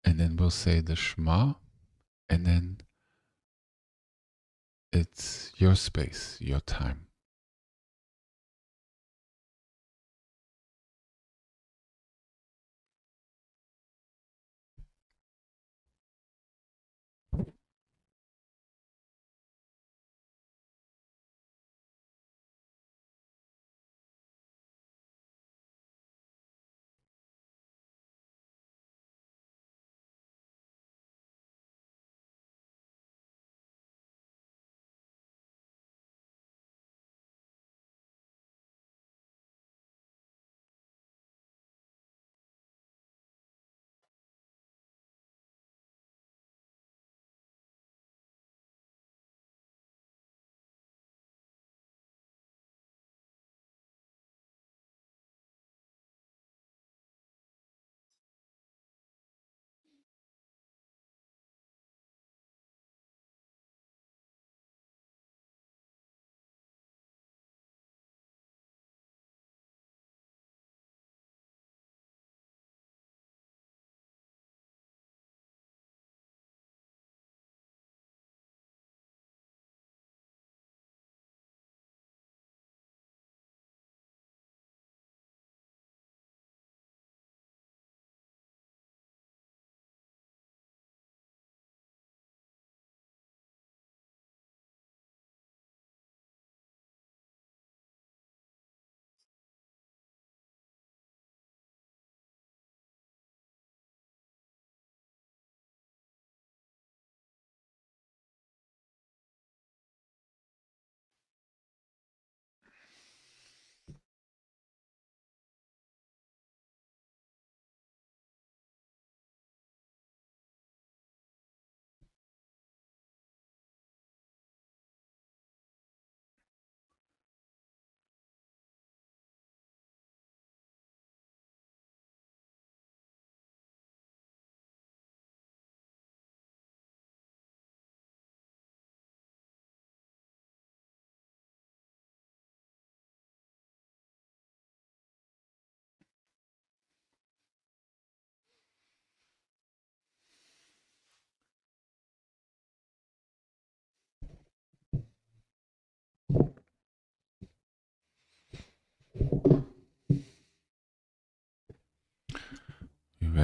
And then we'll say the Shema, and then it's your space, your time.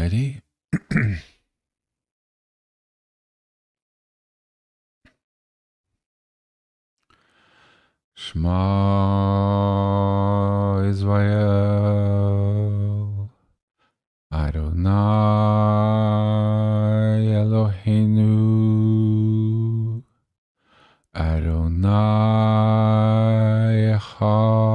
ready? Shema Israel, Adonai Eloheinu, Adonai Echad.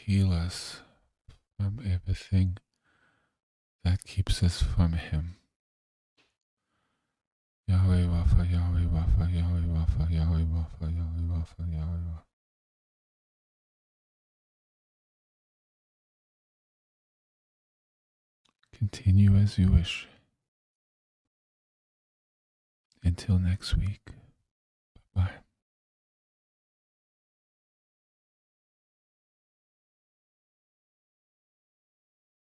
heal us from everything that keeps us from Him. Yahweh Rapha, Yahweh Rapha, Yahweh Rapha, Yahweh Rapha, Yahweh Rapha, Yahweh Rapha. Continue as you wish. Until next week. Bye-bye.